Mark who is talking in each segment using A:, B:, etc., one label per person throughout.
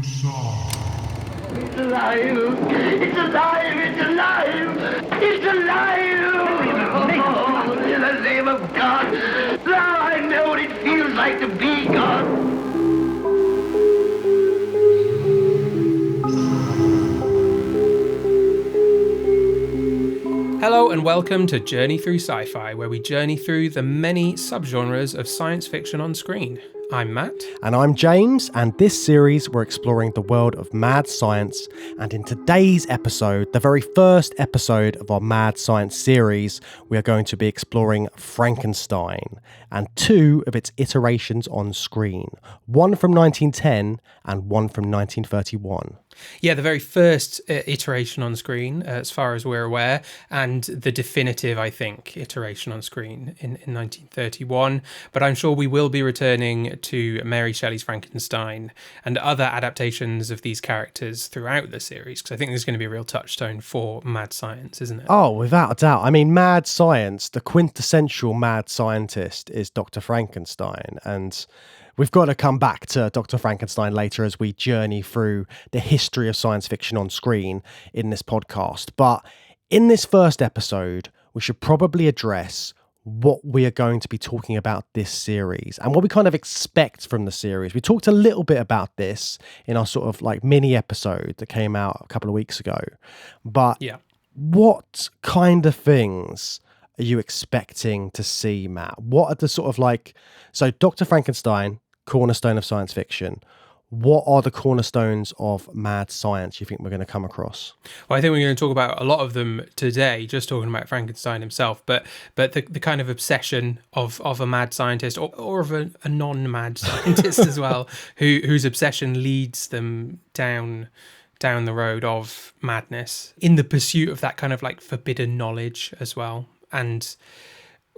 A: It's alive! It's alive! It's alive! It's alive! Oh, in the name of God! Now I know what it feels like to be God!
B: Hello and welcome to Journey Through Sci-Fi, where we journey through the many subgenres of science fiction on screen. I'm Matt.
C: And I'm James, and this series we're exploring the world of mad science, and in today's episode, the very first episode of our Mad Science series, we are going to be exploring Frankenstein, and two of its iterations on screen, one from 1910 and one from 1931.
B: Yeah, the very first iteration on screen, as far as we're aware, and the definitive, I think, iteration on screen in 1931. But I'm sure we will be returning to Mary Shelley's Frankenstein and other adaptations of these characters throughout the series, because I think there's going to be a real touchstone for mad science, isn't it?
C: Oh, without a doubt. I mean, mad science, the quintessential mad scientist is Dr. Frankenstein, and we've got to come back to Dr. Frankenstein later as we journey through the history of science fiction on screen in this podcast. But in this first episode, we should probably address what we are going to be talking about this series and what we kind of expect from the series. We talked a little bit about this in our sort of like mini episode that came out a couple of weeks ago. But
B: yeah,
C: what kind of things are you expecting to see, Matt? What are the sort of like... So Dr. Frankenstein, cornerstone of science fiction. What are the cornerstones of mad science you think we're going to come across?
B: Well, I think we're going to talk about a lot of them today, just talking about Frankenstein himself, but the kind of obsession of a mad scientist or of a non-mad scientist as well, whose obsession leads them down the road of madness in the pursuit of that kind of like forbidden knowledge as well. And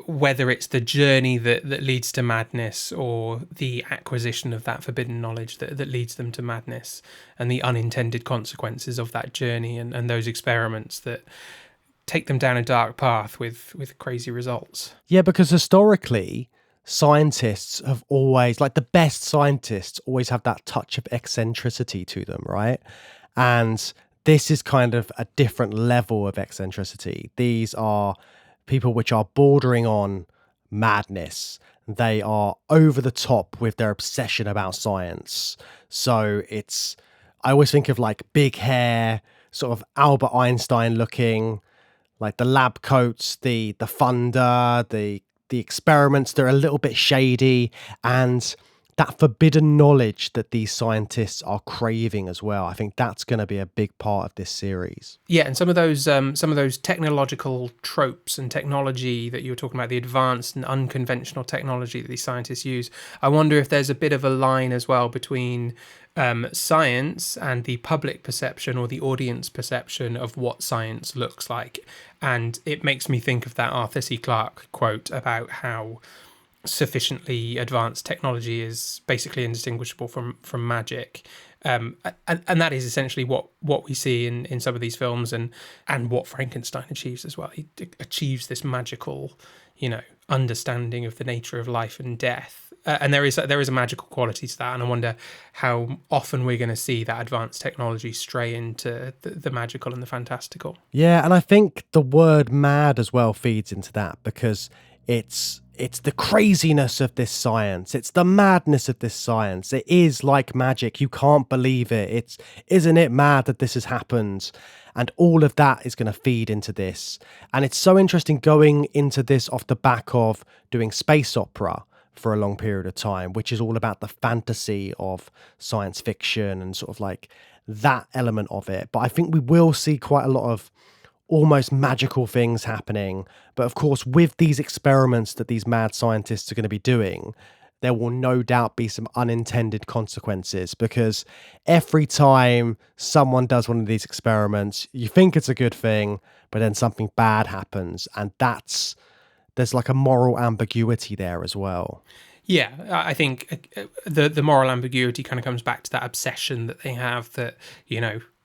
B: whether it's the journey that leads to madness or the acquisition of that forbidden knowledge that leads them to madness, and the unintended consequences of that journey and those experiments that take them down a dark path with crazy results.
C: Yeah, because historically, scientists have always, like the best scientists always have that touch of eccentricity to them, right? And this is kind of a different level of eccentricity. These are people which are bordering on madness. They are over the top with their obsession about science. So I always think of like big hair, sort of Albert Einstein looking, like the lab coats, the thunder, the experiments that are a little bit shady, and that forbidden knowledge that these scientists are craving as well. I think that's going to be a big part of this series.
B: Yeah, and some of those technological tropes and technology that you were talking about, the advanced and unconventional technology that these scientists use, I wonder if there's a bit of a line as well between science and the public perception or the audience perception of what science looks like. And it makes me think of that Arthur C. Clarke quote about how sufficiently advanced technology is basically indistinguishable from magic, and that is essentially what we see in some of these films, and what Frankenstein achieves as well. He achieves this magical, understanding of the nature of life and death, and there is a magical quality to that. And I wonder how often we're going to see that advanced technology stray into the magical and the fantastical.
C: Yeah, and I think the word mad as well feeds into that, because it's the craziness of this science. It's the madness of this science. It is like magic. You can't believe it. Isn't it mad that this has happened? And all of that is going to feed into this. And it's so interesting going into this off the back of doing space opera for a long period of time, which is all about the fantasy of science fiction and sort of like that element of it. But I think we will see quite a lot of almost magical things happening. But of course, with these experiments that these mad scientists are going to be doing, there will no doubt be some unintended consequences, because every time someone does one of these experiments, you think it's a good thing, but then something bad happens. And there's like a moral ambiguity there as well.
B: Yeah, I think the moral ambiguity kind of comes back to that obsession that they have, that,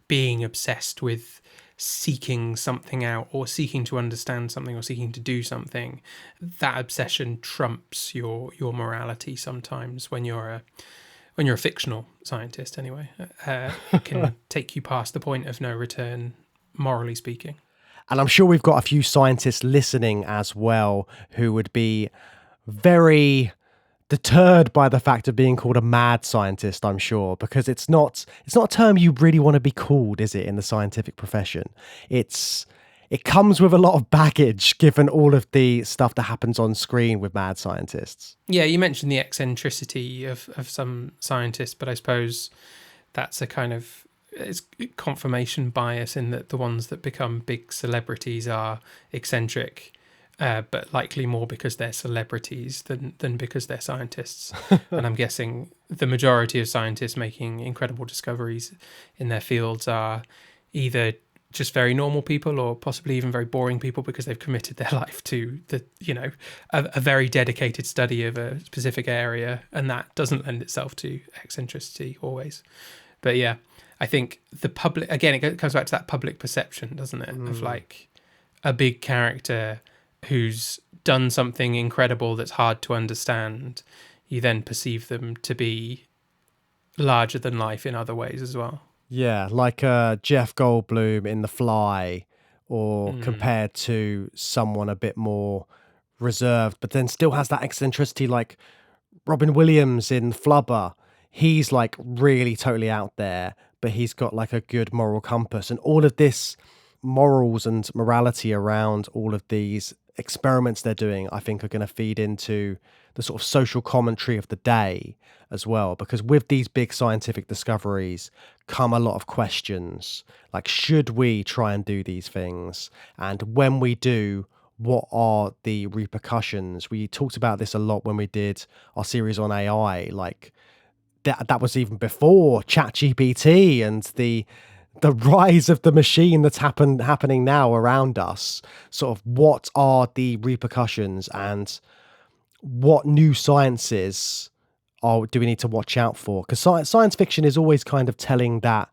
B: being obsessed with seeking something out or seeking to understand something or seeking to do something, that obsession trumps your morality sometimes when you're when you're a fictional scientist anyway, can take you past the point of no return, morally speaking.
C: And I'm sure we've got a few scientists listening as well who would be very deterred by the fact of being called a mad scientist, I'm sure, because it's not a term you really want to be called, is it, in the scientific profession? It comes with a lot of baggage, given all of the stuff that happens on screen with mad scientists.
B: Yeah, you mentioned the eccentricity of some scientists, but I suppose that's a kind of it's confirmation bias in that the ones that become big celebrities are eccentric, but likely more because they're celebrities than because they're scientists. And I'm guessing the majority of scientists making incredible discoveries in their fields are either just very normal people or possibly even very boring people because they've committed their life to a very dedicated study of a specific area, and that doesn't lend itself to eccentricity always. But yeah, I think the public, again, it comes back to that public perception, doesn't it? Of like a big character who's done something incredible that's hard to understand. You then perceive them to be larger than life in other ways as well.
C: Yeah, like Jeff Goldblum in The Fly, or compared to someone a bit more reserved, but then still has that eccentricity, like Robin Williams in Flubber. He's like really totally out there, but he's got like a good moral compass, and all of this morals and morality around all of these experiments they're doing, I think, are going to feed into the sort of social commentary of the day as well, because with these big scientific discoveries come a lot of questions, like, should we try and do these things? And when we do, what are the repercussions? We talked about this a lot when we did our series on AI, like that was even before ChatGPT and the rise of the machine that's happening now around us. Sort of what are the repercussions and what new sciences do we need to watch out for? Because science fiction is always kind of telling that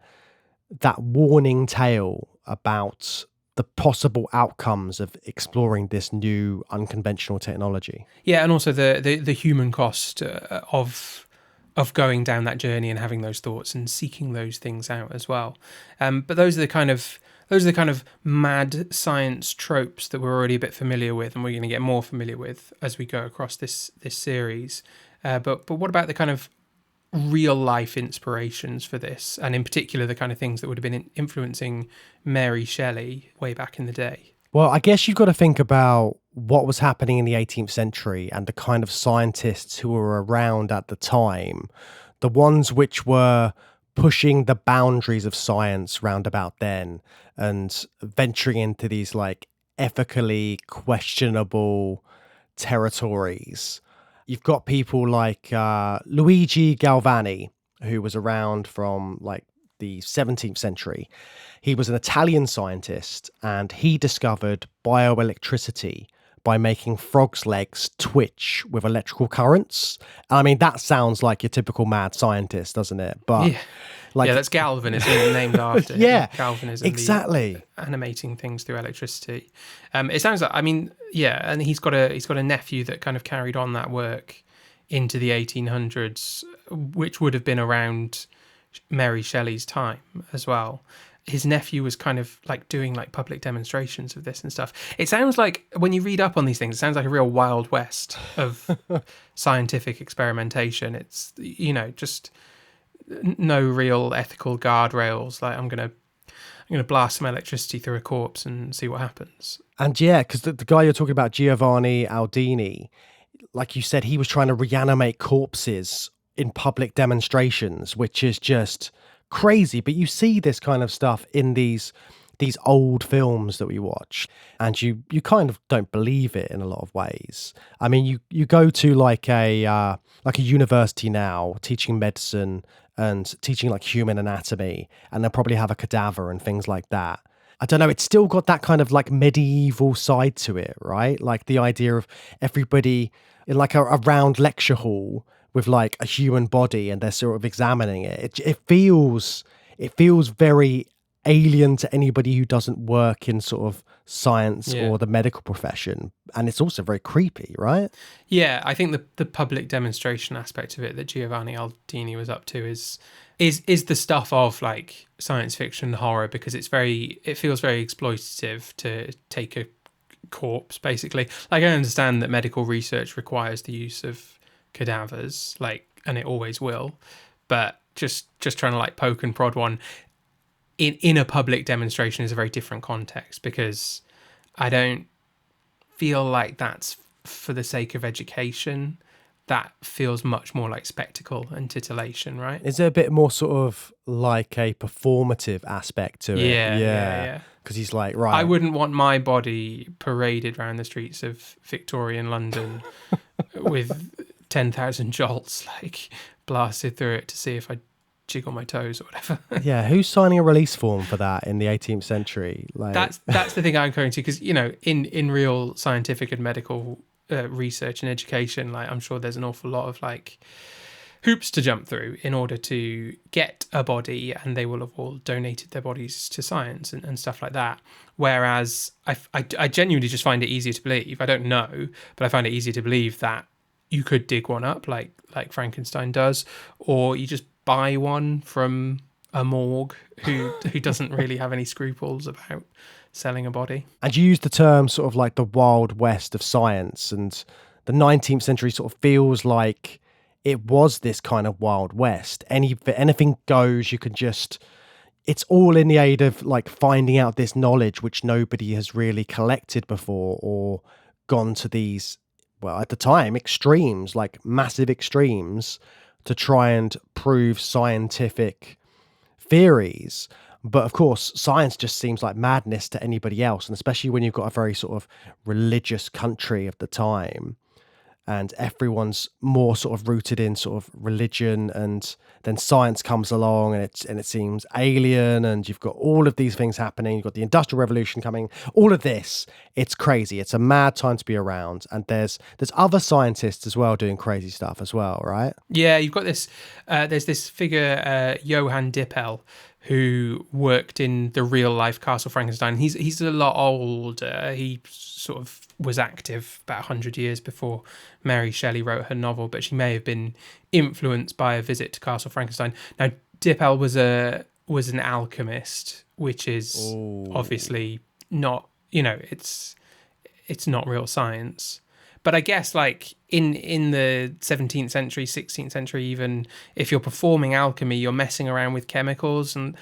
C: warning tale about the possible outcomes of exploring this new unconventional technology.
B: Yeah, and also the human cost of going down that journey and having those thoughts and seeking those things out as well. But those are the kind of mad science tropes that we're already a bit familiar with, and we're going to get more familiar with as we go across this series. But what about the kind of real life inspirations for this, and in particular the kind of things that would have been influencing Mary Shelley way back in the day?
C: Well, I guess you've got to think about what was happening in the 18th century and the kind of scientists who were around at the time, the ones which were pushing the boundaries of science round about then and venturing into these like ethically questionable territories. You've got people like Luigi Galvani, who was around from like the 17th century. He was an Italian scientist, and he discovered bioelectricity by making frogs' legs twitch with electrical currents. I mean, that sounds like your typical mad scientist, doesn't it? But
B: yeah, that's Galvanism named after.
C: Yeah,
B: Galvanism,
C: exactly.
B: Animating things through electricity. It sounds like, I mean, yeah, and he's got a nephew that kind of carried on that work into the 1800s, which would have been around Mary Shelley's time as well. His nephew was kind of like doing like public demonstrations of this and stuff. It sounds like, when you read up on these things, it sounds like a real Wild West of scientific experimentation. It's, just no real ethical guardrails. Like, I'm gonna blast some electricity through a corpse and see what happens.
C: And yeah, because the guy you're talking about, Giovanni Aldini, like you said, he was trying to reanimate corpses in public demonstrations, which is just crazy. But you see this kind of stuff in these old films that we watch, and you kind of don't believe it in a lot of ways. I mean, you go to like a university now teaching medicine and teaching like human anatomy, and they'll probably have a cadaver and things like that. I don't know, it's still got that kind of like medieval side to it, right? Like the idea of everybody in like a round lecture hall with like a human body, and they're sort of examining it. It feels very alien to anybody who doesn't work in sort of science
B: Yeah.
C: or the medical profession. And it's also very creepy, right?
B: Yeah, I think the public demonstration aspect of it that Giovanni Aldini was up to is the stuff of like science fiction horror, because it feels very exploitative to take a corpse, basically. Like, I understand that medical research requires the use of cadavers, like, and it always will, but just trying to like poke and prod one in a public demonstration is a very different context, because I don't feel like that's for the sake of education. That feels much more like spectacle and titillation, right?
C: Is there a bit more sort of like a performative aspect to it?
B: Yeah.
C: Because he's like, right.
B: I wouldn't want my body paraded around the streets of Victorian London with 10,000 jolts like blasted through it to see if I jiggle my toes or whatever.
C: Yeah, who's signing a release form for that in the 18th century? Like,
B: That's the thing I'm going to, because, you know, in real scientific and medical research and education, like, I'm sure there's an awful lot of like hoops to jump through in order to get a body, and they will have all donated their bodies to science and stuff like that. Whereas I genuinely just find it easier to believe. I don't know, but I find it easier to believe that you could dig one up like Frankenstein does, or you just buy one from a morgue who doesn't really have any scruples about selling a body.
C: and you use the term sort of like the Wild West of science, and the 19th century sort of feels like it was this kind of Wild West. Anything goes. You can just, it's all in the aid of like finding out this knowledge which nobody has really collected before, or gone to these, well, at the time, extremes, like massive extremes, to try and prove scientific theories. But of course, science just seems like madness to anybody else, and especially when you've got a very sort of religious country of the time, and everyone's more sort of rooted in sort of religion, and then science comes along and it seems alien, and you've got all of these things happening. You've got the Industrial Revolution coming, all of this. It's crazy. It's a mad time to be around, and there's other scientists as well doing crazy stuff as well, right?
B: Yeah, you've got this. There's this figure, Johann Dippel, who worked in the real life Castle Frankenstein. He's a lot older. He sort of was active about 100 years before Mary Shelley wrote her novel, but she may have been influenced by a visit to Castle Frankenstein. Now, Dippel was an alchemist, which is obviously not, you know, it's not real science. But I guess like in the 17th century, 16th century, even if you're performing alchemy, you're messing around with chemicals, and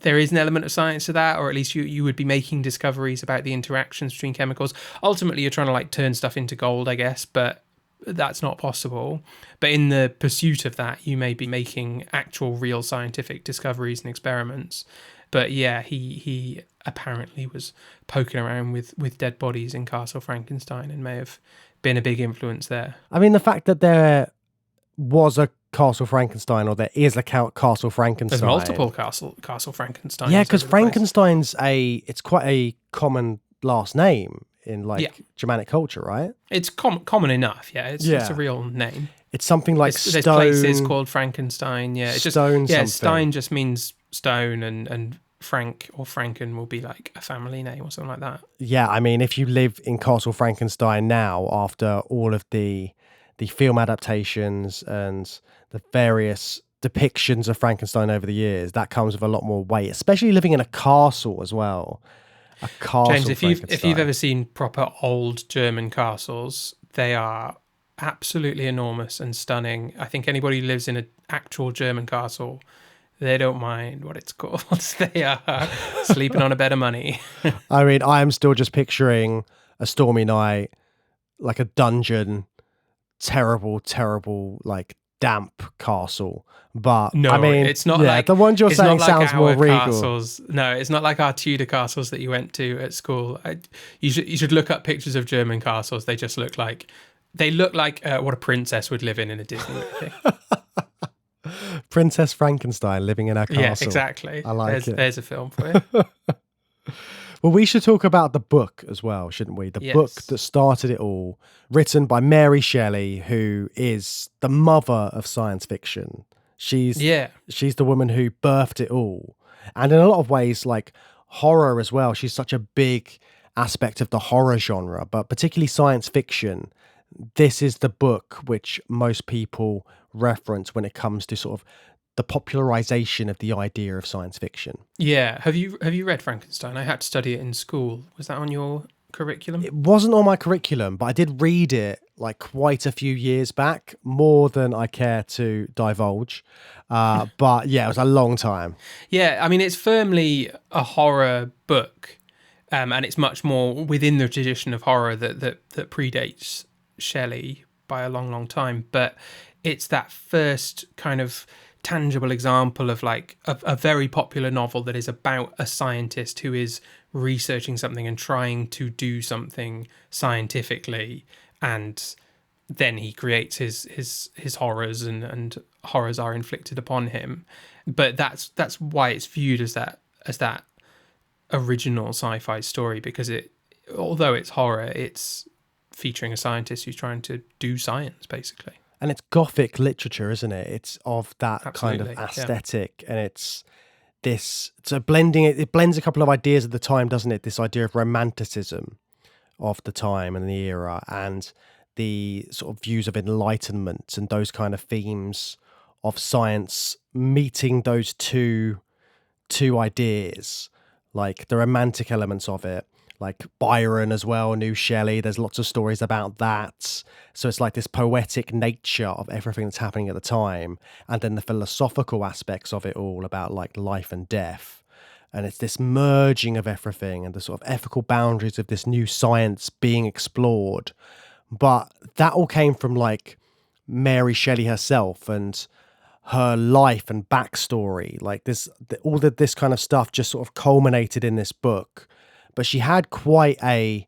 B: there is an element of science to that, or at least you would be making discoveries about the interactions between chemicals. Ultimately, you're trying to like turn stuff into gold, I guess, but that's not possible. But in the pursuit of that, you may be making actual real scientific discoveries and experiments. But yeah, he apparently was poking around with dead bodies in Castle Frankenstein and may have been a big influence there.
C: I mean, the fact that there was a Castle Frankenstein, or there is a Castle Frankenstein.
B: There's multiple Castle Frankenstein.
C: Yeah, because Frankenstein's it's quite a common last name in like Germanic culture, right?
B: It's common enough. Yeah, it's a real name.
C: It's something like
B: There's
C: stone.
B: places called Frankenstein. Yeah, it's
C: stone.
B: Just, yeah,
C: something.
B: Stein just means stone, and Frank or Franken will be like a family name or something like that.
C: Yeah, I mean, if you live in Castle Frankenstein now, after all of the film adaptations and the various depictions of Frankenstein over the years, that comes with a lot more weight, especially living in a castle as well. A castle.
B: James, if you've ever seen proper old German castles, they are absolutely enormous and stunning. I think anybody who lives in an actual German castle, they don't mind what it's called. They are sleeping on a bed of money.
C: I mean, I am still just picturing a stormy night, like a dungeon, terrible, like damp castle. But
B: no,
C: I mean,
B: it's not like
C: the ones you're saying
B: like
C: sounds more regal.
B: Castles. No, it's not like our Tudor castles that you went to at school. You should look up pictures of German castles. They just look like what a princess would live in a Disney movie.
C: Princess Frankenstein living in a castle.
B: Yeah, exactly.
C: I like it.
B: There's a film for you.
C: Well, we should talk about the book as well, shouldn't we? The book that started it all, written by Mary Shelley, who is the mother of science fiction. She's
B: Yeah.
C: she's the woman who birthed it all. And in a lot of ways, like horror as well, she's such a big aspect of the horror genre, but particularly science fiction. This is the book which most people reference when it comes to sort of the popularization of the idea of science fiction.
B: Yeah. Have you read Frankenstein? I had to study it in school. Was that on your curriculum?
C: It wasn't on my curriculum, but I did read it like quite a few years back, more than I care to divulge. But yeah, it was a long time.
B: Yeah, I mean, it's firmly a horror book, and it's much more within the tradition of horror that predates Shelley by a long, long time. But it's that first kind of tangible example of like a very popular novel that is about a scientist who is researching something and trying to do something scientifically, and then he creates his horrors, and horrors are inflicted upon him. But that's why it's viewed as that original sci-fi story, because although it's horror, it's featuring a scientist who's trying to do science, basically.
C: And it's Gothic literature, isn't it? It's of that
B: Absolutely,
C: kind of aesthetic, and it's this. So blending it blends a couple of ideas of the time, doesn't it? This idea of romanticism of the time and the era, and the sort of views of enlightenment and those kind of themes of science meeting those two ideas, like the romantic elements of it. Like Byron as well knew Shelley. There's lots of stories about that. So it's like this poetic nature of everything that's happening at the time, and then the philosophical aspects of it all about like life and death. And it's this merging of everything and the sort of ethical boundaries of this new science being explored. But that all came from like Mary Shelley herself and her life and backstory. Like all of this kind of stuff just sort of culminated in this book. But she had quite a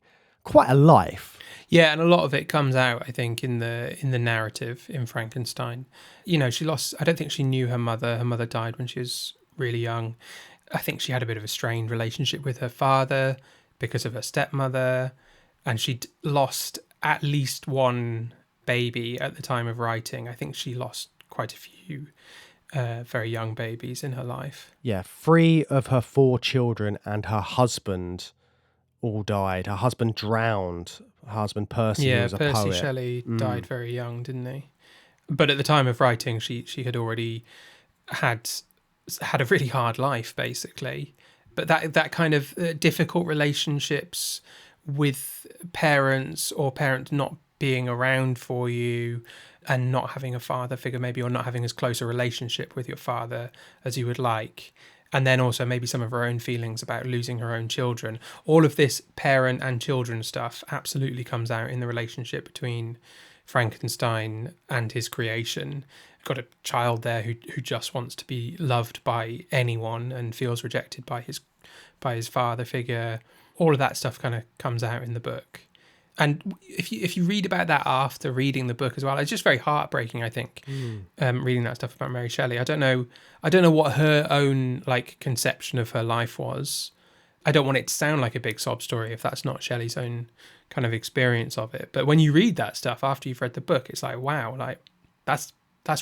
C: life.
B: Yeah, and a lot of it comes out, I think, in the narrative in Frankenstein. You know, she lost. I don't think she knew her mother. Her mother died when she was really young. I think she had a bit of a strained relationship with her father because of her stepmother, and she'd lost at least one baby at the time of writing. I think she lost quite a few very young babies in her life.
C: Yeah, 3 of her 4 children and her husband all died. Her husband drowned. Her husband Percy, who was a
B: Percy
C: poet.
B: Shelley died very young, didn't he? But at the time of writing, she had already had a really hard life, basically. But that kind of difficult relationships with parents, or parents not being around for you, and not having a father figure maybe, or not having as close a relationship with your father as you would like. And then also maybe some of her own feelings about losing her own children. All of this parent and children stuff absolutely comes out in the relationship between Frankenstein and his creation. Got a child there who just wants to be loved by anyone and feels rejected by his father figure. All of that stuff kind of comes out in the book. And if you read about that after reading the book as well, it's just very heartbreaking, I think, reading that stuff about Mary Shelley. I don't know what her own like conception of her life was. I don't want it to sound like a big sob story if that's not Shelley's own kind of experience of it. But when you read that stuff after you've read the book, it's like, wow, like that's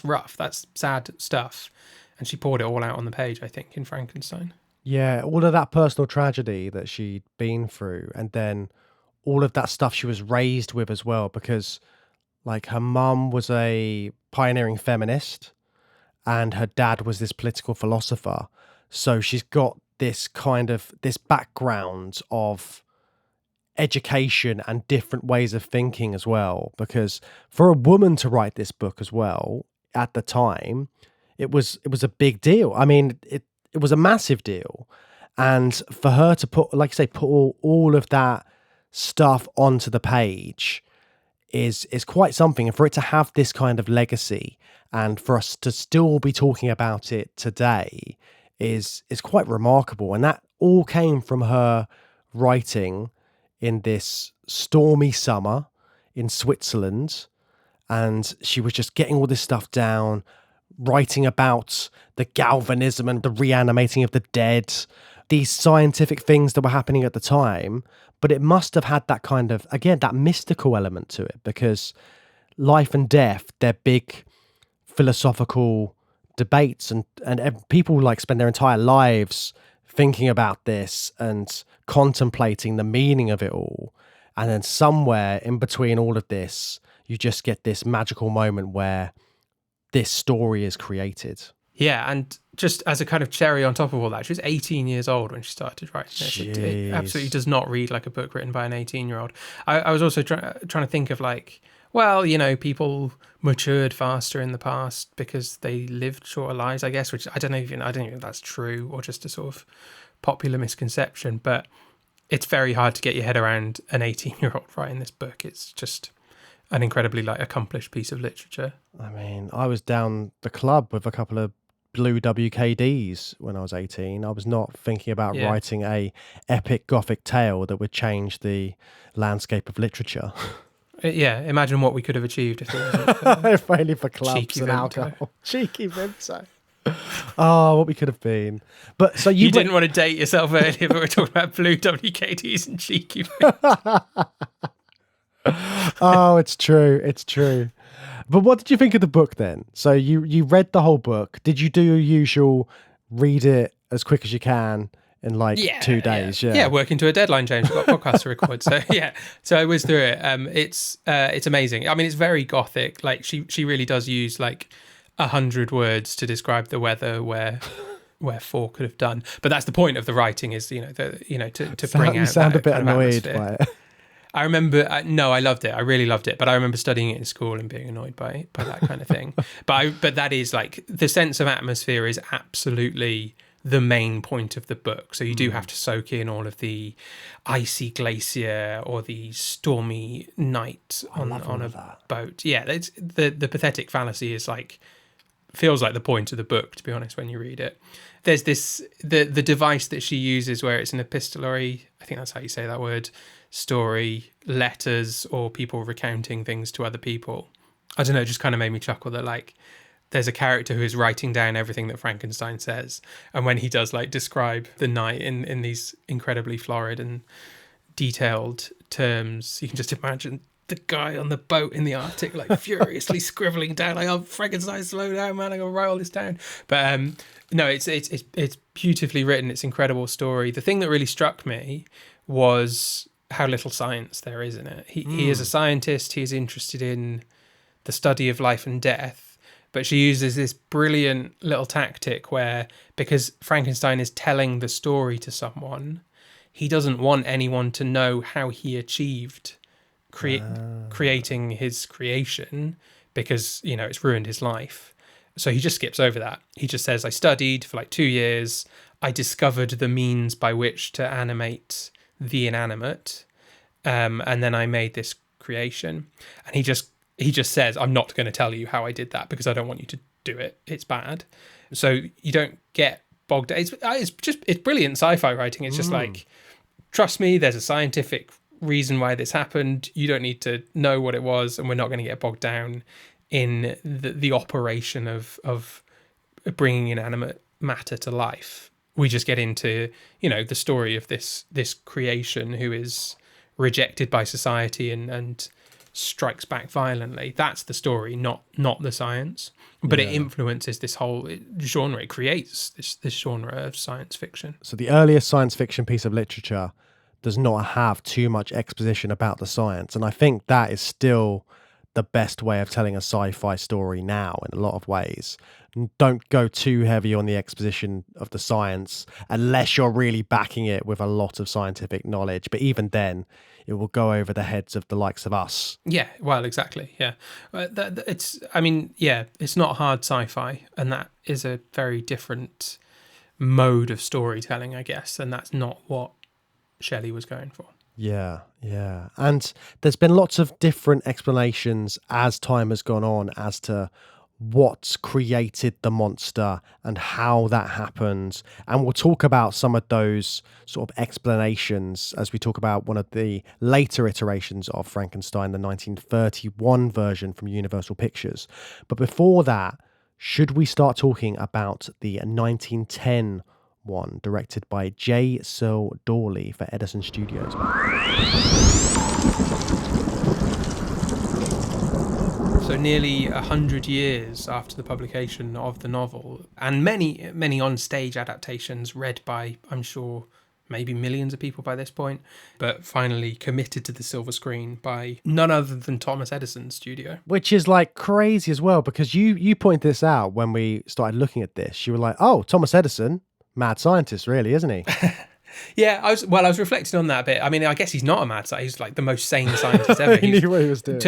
B: rough, that's sad stuff. And she poured it all out on the page, I think, in Frankenstein.
C: Yeah, all of that personal tragedy that she'd been through, and then all of that stuff she was raised with as well, because like her mum was a pioneering feminist and her dad was this political philosopher. So she's got this background of education and different ways of thinking as well, because for a woman to write this book as well at the time, it was a big deal. I mean, it was a massive deal. And for her to put, like I say, put all of that stuff onto the page is quite something. And for it to have this kind of legacy and for us to still be talking about it today is quite remarkable. And that all came from her writing in this stormy summer in Switzerland. And she was just getting all this stuff down, writing about the galvanism and the reanimating of the dead, these scientific things that were happening at the time. But it must have had that kind of, again, that mystical element to it, because life and death, they're big philosophical debates and people like spend their entire lives thinking about this and contemplating the meaning of it all. And then somewhere in between all of this, you just get this magical moment where this story is created.
B: Yeah, and just as a kind of cherry on top of all that, she was 18 years old when she started writing this. It absolutely does not read like a book written by an 18-year-old. I was also trying to think of like, well, you know, people matured faster in the past because they lived shorter lives, I guess, which I don't even know if that's true or just a sort of popular misconception, but it's very hard to get your head around an 18-year-old writing this book. It's just an incredibly like accomplished piece of literature.
C: I mean, I was down the club with a couple of blue WKDs when I was 18. I was not thinking about writing a epic gothic tale that would change the landscape of literature.
B: Yeah, imagine what we could have achieved if it wasn't
C: if only for clubs
B: cheeky
C: and
B: Vimto.
C: alcohol. Cheeky Vimto. Oh, what we could have been. But so
B: you didn't want to date yourself earlier, but we're talking about blue WKDs and cheeky Vimto.
C: Oh, it's true. It's true. But what did you think of the book then? So you read the whole book. Did you do your usual read it as quick as you can in like 2 days?
B: Yeah, working to a deadline, James. We've got podcasts to record. So yeah. So I whizzed through it. It's amazing. I mean, it's very gothic. Like she really does use like 100 words to describe the weather where 4 could have done. But that's the point of the writing is, to bring out.
C: You sound
B: that
C: a bit
B: kind of
C: annoyed
B: atmosphere.
C: by it.
B: I remember, I loved it. I really loved it. But I remember studying it in school and being annoyed by that kind of thing. But that is like, the sense of atmosphere is absolutely the main point of the book. So you do have to soak in all of the icy glacier or the stormy night on a boat. Yeah, it's, the pathetic fallacy is like, feels like the point of the book, to be honest, when you read it. There's this, the device that she uses where it's an epistolary, I think that's how you say that word, story, letters, or people recounting things to other people. I don't know, it just kind of made me chuckle that like there's a character who is writing down everything that Frankenstein says, and when he does like describe the night in these incredibly florid and detailed terms, you can just imagine the guy on the boat in the Arctic like furiously scribbling down like, oh, Frankenstein, slow down, man, I'm gonna write all this down. But no, it's beautifully written. It's an incredible story. The thing that really struck me was how little science there is in it. He is a scientist. He is interested in the study of life and death, but she uses this brilliant little tactic where, because Frankenstein is telling the story to someone, he doesn't want anyone to know how he achieved creating his creation, because, it's ruined his life. So he just skips over that. He just says, I studied for like 2 years. I discovered the means by which to animate the inanimate, and then I made this creation. And he just says, I'm not going to tell you how I did that because I don't want you to do it. It's bad. So you don't get bogged down. It's brilliant sci-fi writing. It's just like, trust me, there's a scientific reason why this happened. You don't need to know what it was, and we're not going to get bogged down in the operation of bringing inanimate matter to life. We just get into, the story of this creation who is rejected by society and strikes back violently. That's the story, not the science. But it influences this whole genre. It creates this genre of science fiction.
C: So the earliest science fiction piece of literature does not have too much exposition about the science. And I think that is still the best way of telling a sci-fi story now in a lot of ways. Don't go too heavy on the exposition of the science unless you're really backing it with a lot of scientific knowledge. But even then, it will go over the heads of the likes of us.
B: Yeah, well, exactly. Yeah. It's not hard sci-fi, and that is a very different mode of storytelling, I guess. And that's not what Shelley was going for.
C: Yeah. And there's been lots of different explanations as time has gone on as to what's created the monster and how that happens. And we'll talk about some of those sort of explanations as we talk about one of the later iterations of Frankenstein, the 1931 version from Universal Pictures. But before that, should we start talking about the 1910 one, directed by J. Searle Dawley for Edison Studios?
B: So nearly 100 years after the publication of the novel, and many on-stage adaptations read by, I'm sure, maybe millions of people by this point, but finally committed to the silver screen by none other than Thomas Edison's studio.
C: Which is like crazy as well, because you pointed this out when we started looking at this. You were like, oh, Thomas Edison, mad scientist, really, isn't he?
B: Yeah, I was reflecting on that a bit. I mean, I guess he's not a mad scientist. He's like the most sane scientist ever.
C: He knew what he was doing.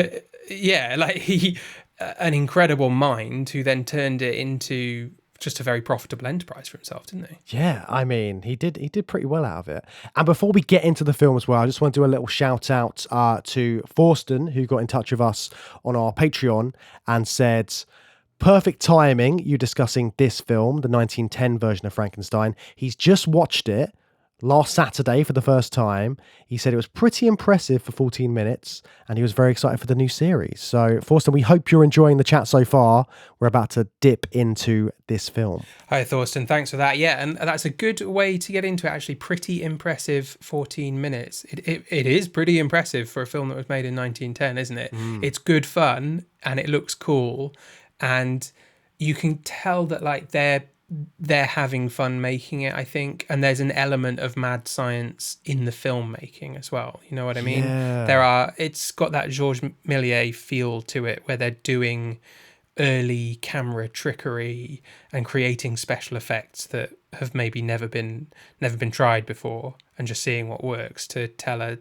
B: He an incredible mind who then turned it into just a very profitable enterprise for himself, didn't he?
C: Yeah, I mean, he did pretty well out of it. And before we get into the film as well, I just want to do a little shout out to Forsten, who got in touch with us on our Patreon and said, perfect timing, you discussing this film, the 1910 version of Frankenstein. He's just watched it last Saturday for the first time. He said it was pretty impressive for 14 minutes and he was very excited for the new series. So, Thorsten, we hope you're enjoying the chat so far. We're about to dip into this film.
B: Hi, Thorsten. Thanks for that. Yeah, and that's a good way to get into it, actually. Pretty impressive 14 minutes. It is pretty impressive for a film that was made in 1910, isn't it? It's good fun and it looks cool. And you can tell that like they're having fun making it, I think, and there's an element of mad science in the filmmaking as well. You know what I mean?
C: Yeah.
B: It's got that Georges Méliès feel to it, where they're doing early camera trickery and creating special effects that have maybe never been tried before, and just seeing what works to tell a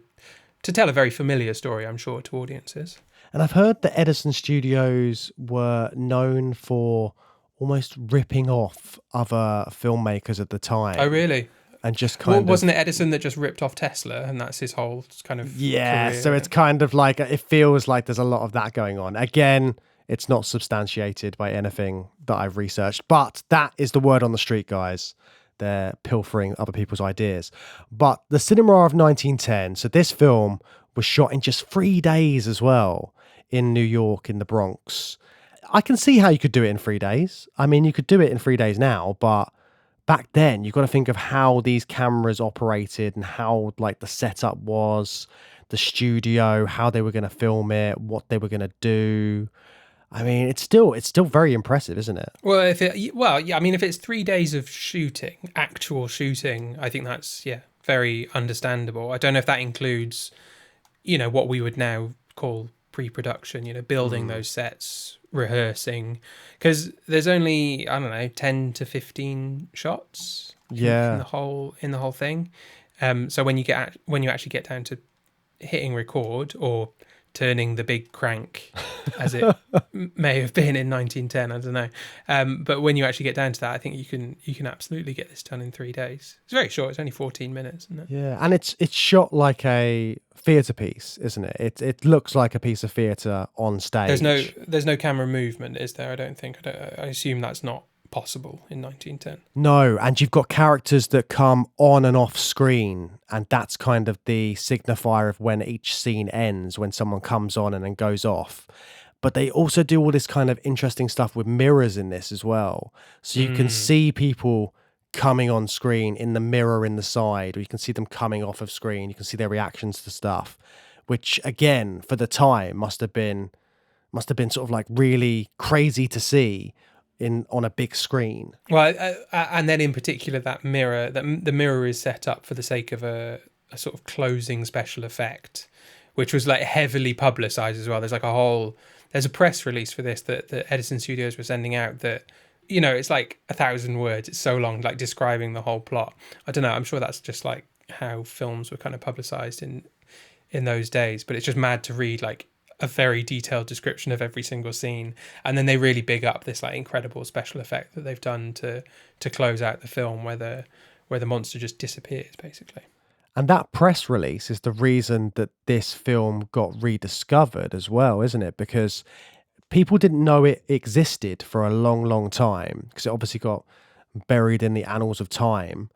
B: very familiar story, I'm sure, to audiences.
C: And I've heard that Edison Studios were known for almost ripping off other filmmakers at the time.
B: Oh, really?
C: And just kind of...
B: Wasn't it Edison that just ripped off Tesla, and that's his whole kind of career?
C: So it's kind of like, it feels like there's a lot of that going on. Again, it's not substantiated by anything that I've researched, but that is the word on the street, guys. They're pilfering other people's ideas. But the cinema of 1910, so this film was shot in just 3 days as well, in New York, in the Bronx. I can see how you could do it in 3 days. I mean, you could do it in 3 days now, but back then you've got to think of how these cameras operated and how like the setup was, the studio, how they were going to film it, what they were going to do. I mean, it's still very impressive, isn't it?
B: Well, I mean, if it's 3 days of shooting, actual shooting, I think that's very understandable. I don't know if that includes, what we would now call pre-production, building those sets, rehearsing, because there's only, I don't know, 10 to 15 shots in the whole thing. So when you actually get down to hitting record or turning the big crank, as it may have been in 1910, I don't know. But when you actually get down to that, I think you can absolutely get this done in 3 days. It's very short. It's only 14 minutes, isn't it?
C: Yeah, and it's shot like a theatre piece, isn't it? It looks like a piece of theatre on stage.
B: There's no camera movement, is there? I don't think. I assume that's not possible in 1910.
C: No, and you've got characters that come on and off screen, and that's kind of the signifier of when each scene ends, when someone comes on and then goes off. But they also do all this kind of interesting stuff with mirrors in this as well. So you can see people coming on screen in the mirror in the side, or you can see them coming off of screen. You can see their reactions to stuff, which again, for the time, must have been sort of like really crazy to see on a big screen.
B: Well, and then in particular that mirror, the mirror is set up for the sake of a sort of closing special effect, which was like heavily publicized as well. There's a press release for this that Edison Studios were sending out that, it's like 1,000 words. It's so long, like describing the whole plot. I don't know. I'm sure that's just like how films were kind of publicized in those days, but it's just mad to read like a very detailed description of every single scene, and then they really big up this like incredible special effect that they've done to close out the film where the monster just disappears basically.
C: And that press release is the reason that this film got rediscovered as well, isn't it? Because people didn't know it existed for a long, long time, because it obviously got buried in the annals of time.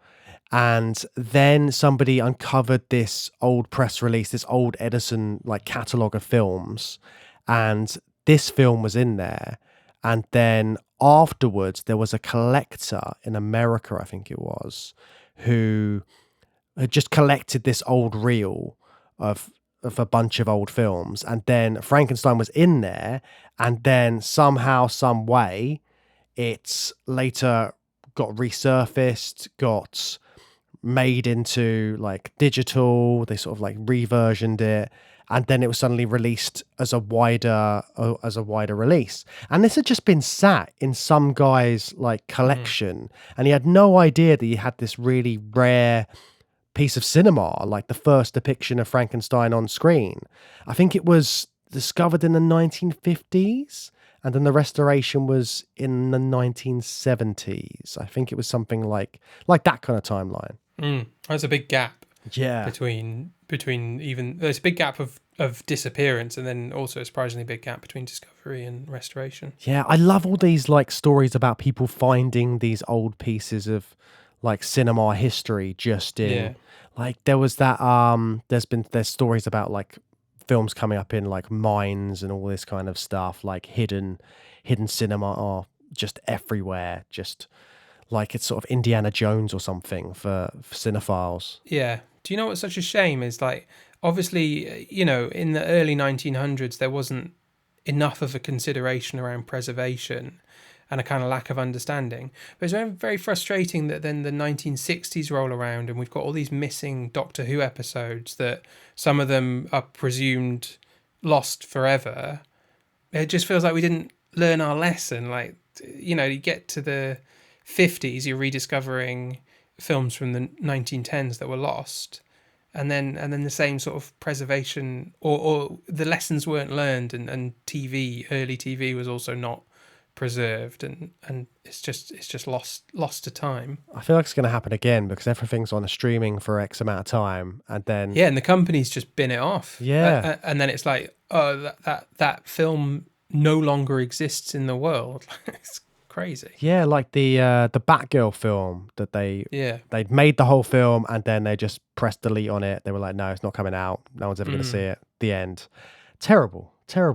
C: And then somebody uncovered this old press release, this old Edison like catalogue of films, and this film was in there. And then afterwards, there was a collector in America, I think it was, who had just collected this old reel of of a bunch of old films, and then Frankenstein was in there, and then somehow, some way, it's later got resurfaced, got made into like digital. They sort of like reversioned it, and then it was suddenly released as a wider release. And this had just been sat in some guy's like collection, and he had no idea that he had this really rare piece of cinema, like the first depiction of Frankenstein on screen. I think it was discovered in the 1950s, and then the restoration was in the 1970s. I think it was something like that kind of timeline.
B: There's a big gap.
C: Yeah.
B: Between even there's a big gap of disappearance, and then also a surprisingly big gap between discovery and restoration.
C: Yeah, I love all these like stories about people finding these old pieces of like cinema history just in like there was that there's stories about like films coming up in like mines and all this kind of stuff, like hidden cinema are just everywhere, just like it's sort of Indiana Jones or something for cinephiles.
B: Yeah. Do you know what's such a shame is like, obviously, you know, in the early 1900s, there wasn't enough of a consideration around preservation and a kind of lack of understanding. But it's very, very frustrating that then the 1960s roll around and we've got all these missing Doctor Who episodes that some of them are presumed lost forever. It just feels like we didn't learn our lesson. Like, you know, you get to the 50s, you're rediscovering films from the 1910s that were lost, and then the same sort of preservation or the lessons weren't learned, and early TV was also not preserved, and it's just lost to time.
C: I feel like it's going to happen again because everything's on a streaming for X amount of time, and then
B: and the companies just bin it off.
C: And
B: then it's like, oh, that film no longer exists in the world. It's crazy.
C: Yeah, like the Batgirl film that they'd made the whole film and then they just pressed delete on it. They were like, no, it's not coming out. No one's ever going to see it. The end. Terrible.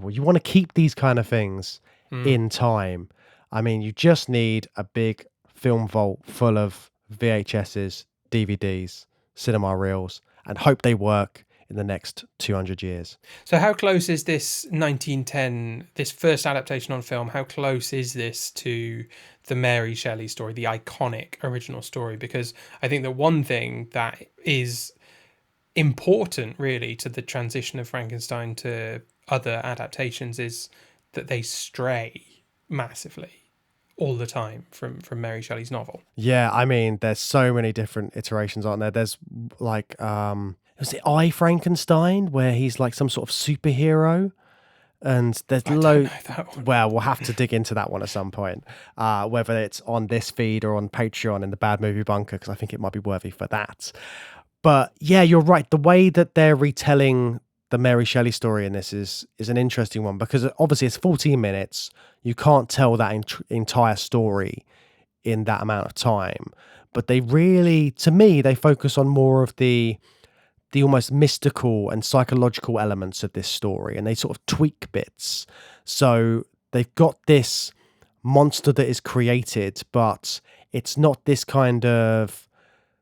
C: You want to keep these kind of things in time. I mean, you just need a big film vault full of VHSs, DVDs, cinema reels, and hope they work in the next 200 years.
B: So how close is this 1910, this first adaptation on film, how close is this to the Mary Shelley story, the iconic original story? Because I think that one thing that is important really to the transition of Frankenstein to other adaptations is that they stray massively all the time from Mary Shelley's novel.
C: Yeah, I mean, there's so many different iterations, aren't there? There's like was it I, Frankenstein, where he's like some sort of superhero, and there's well, we'll have to dig into that one at some point, whether it's on this feed or on Patreon in the Bad Movie Bunker, because I think it might be worthy for that. But yeah, you're right, the way that they're retelling the Mary Shelley story in this is an interesting one, because obviously it's 14 minutes, you can't tell that entire story in that amount of time, but they really, to me, they focus on more of the almost mystical and psychological elements of this story, and they sort of tweak bits. So they've got this monster that is created, but it's not this kind of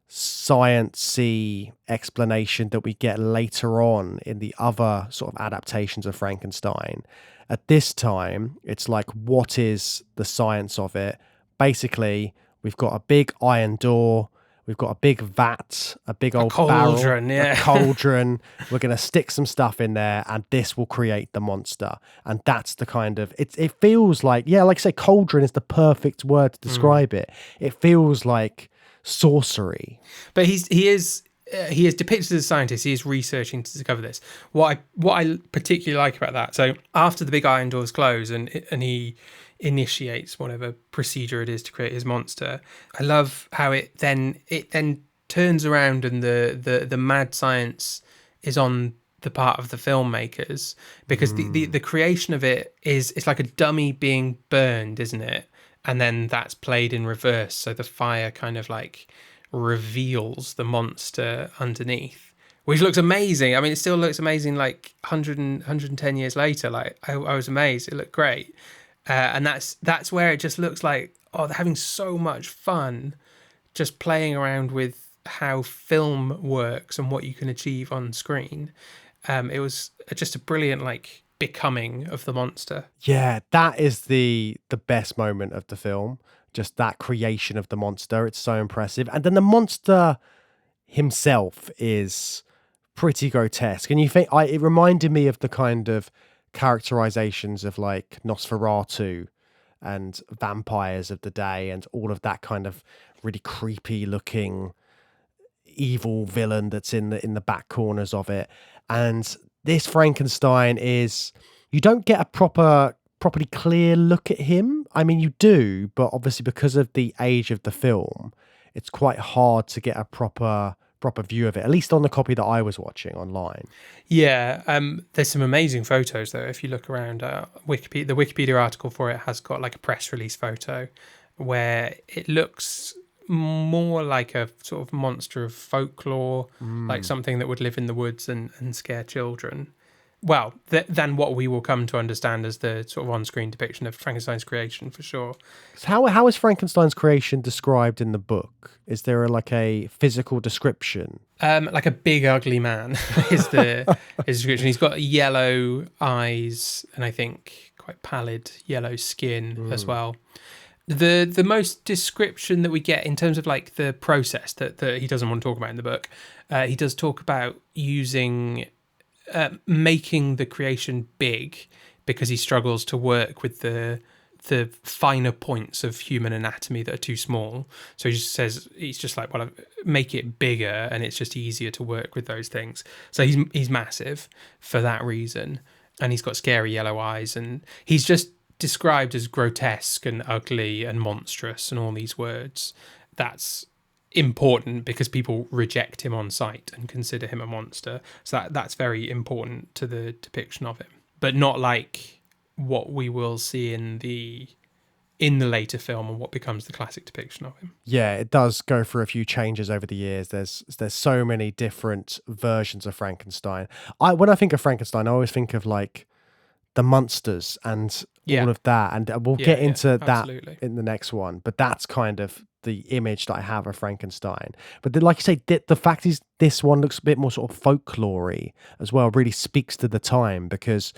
C: science-y explanation that we get later on in the other sort of adaptations of Frankenstein. At this time, it's like, what is the science of it? Basically, we've got a big iron door, we've got a big vat, a big old
B: cauldron,
C: barrel, a cauldron. We're going to stick some stuff in there and this will create the monster. And that's the kind of, it feels like, yeah, like I say, cauldron is the perfect word to describe it. It feels like sorcery.
B: But he is depicted as a scientist. He is researching to discover this. What I particularly like about that, so after the big iron doors close and he initiates whatever procedure it is to create his monster, I love how it then turns around and the mad science is on the part of the filmmakers, because the creation of it it's like a dummy being burned, isn't it? And then that's played in reverse, so the fire kind of like reveals the monster underneath, which looks amazing. I mean, it still looks amazing like 110 years later. Like I was amazed. It looked great. And that's where it just looks like, oh, they're having so much fun just playing around with how film works and what you can achieve on screen. It was just a brilliant like becoming of the monster.
C: Yeah, that is the best moment of the film. Just that creation of the monster. It's so impressive. And then the monster himself is pretty grotesque. And you think it reminded me of the kind of characterizations of like Nosferatu and vampires of the day and all of that kind of really creepy looking evil villain that's in the back corners of it. And this Frankenstein is, you don't get a properly clear look at him. I mean, you do, but obviously because of the age of the film, it's quite hard to get a proper view of it, at least on the copy that I was watching online.
B: Yeah, there's some amazing photos though. If you look around, Wikipedia, the Wikipedia article for it has got like a press release photo where it looks more like a sort of monster of folklore, like something that would live in the woods and scare children. Well, than what we will come to understand as the sort of on-screen depiction of Frankenstein's creation, for sure.
C: So how is Frankenstein's creation described in the book? Is there like a physical description?
B: Like a big ugly man is his description. He's got yellow eyes and I think quite pallid yellow skin as well. The most description that we get in terms of like the process that he doesn't want to talk about in the book, he does talk about using making the creation big because he struggles to work with the finer points of human anatomy that are too small. So he just says, he's just like, well, make it bigger and it's just easier to work with those things. So he's massive for that reason. And he's got scary yellow eyes and he's just described as grotesque and ugly and monstrous and all these words. That's important because people reject him on sight and consider him a monster. So that's very important to the depiction of him, but not like what we will see in the later film and what becomes the classic depiction of him.
C: Yeah, it does go through a few changes over the years. There's so many different versions of Frankenstein. When I think of Frankenstein, I always think of like the monsters and all of that, and we'll get into that
B: absolutely
C: in the next one. But that's kind of the image that I have of Frankenstein. But then, like you say, the fact is this one looks a bit more sort of folklore-y as well, really speaks to the time because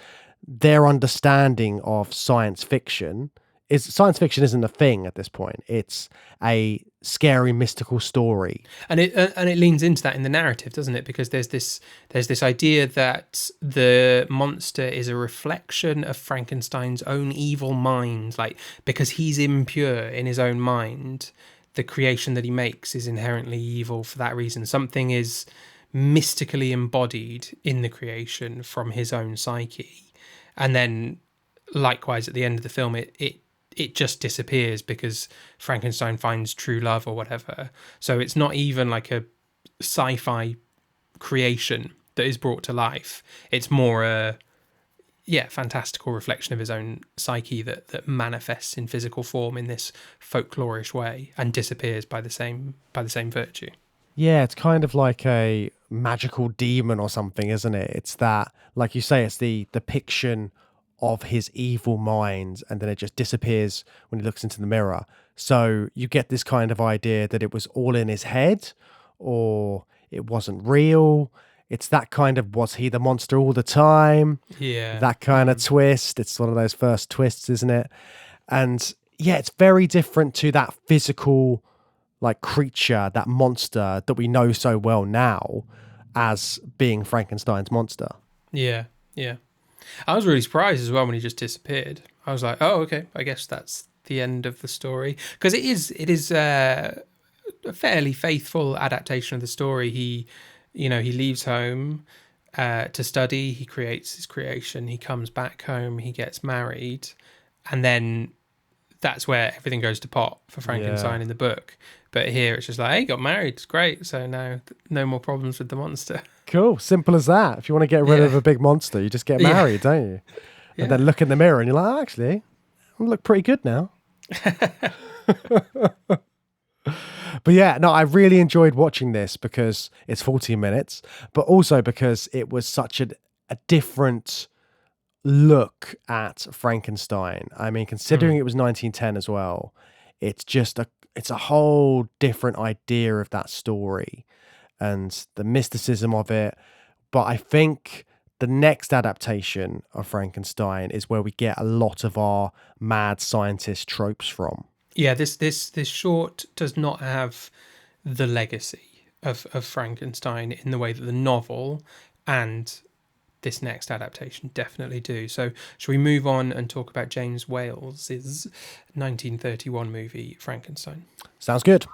C: their understanding of science fiction isn't a thing at this point. It's a scary mystical story,
B: and it leans into that in the narrative, doesn't it? Because there's this idea that the monster is a reflection of Frankenstein's own evil mind, like because he's impure in his own mind, the creation that he makes is inherently evil for that reason. Something is mystically embodied in the creation from his own psyche, and then likewise at the end of the film it just disappears because Frankenstein finds true love or whatever. So it's not even like a sci-fi creation that is brought to life. It's more a fantastical reflection of his own psyche that manifests in physical form in this folklorish way and disappears by the same virtue.
C: Yeah, it's kind of like a magical demon or something, isn't it? It's that, like you say, it's the depiction of his evil mind, and then it just disappears when he looks into the mirror. So you get this kind of idea that it was all in his head, or it wasn't real. It's that kind of, was he the monster all the time?
B: Yeah.
C: That kind of twist. It's one of those first twists, isn't it? And yeah, it's very different to that physical like creature, that monster that we know so well now as being Frankenstein's monster.
B: Yeah, yeah. I was really surprised as well when he just disappeared. I was like, oh, okay, I guess that's the end of the story. Because it is a fairly faithful adaptation of the story. He leaves home to study. He creates his creation. He comes back home. He gets married. And then that's where everything goes to pot for Frankenstein in the book. But here it's just like, hey, he got married. It's great. So now no more problems with the monster.
C: Cool. Simple as that. If you want to get rid of a big monster, you just get married, don't you? And then look in the mirror and you're like, oh, actually, I look pretty good now. But yeah, no, I really enjoyed watching this because it's 14 minutes, but also because it was such a different look at Frankenstein. I mean, considering it was 1910 as well, it's a whole different idea of that story and the mysticism of it. But I think the next adaptation of Frankenstein is where we get a lot of our mad scientist tropes from.
B: Yeah, this short does not have the legacy of Frankenstein in the way that the novel and this next adaptation definitely do. So shall we move on and talk about James Wales's 1931 movie Frankenstein?
C: Sounds good.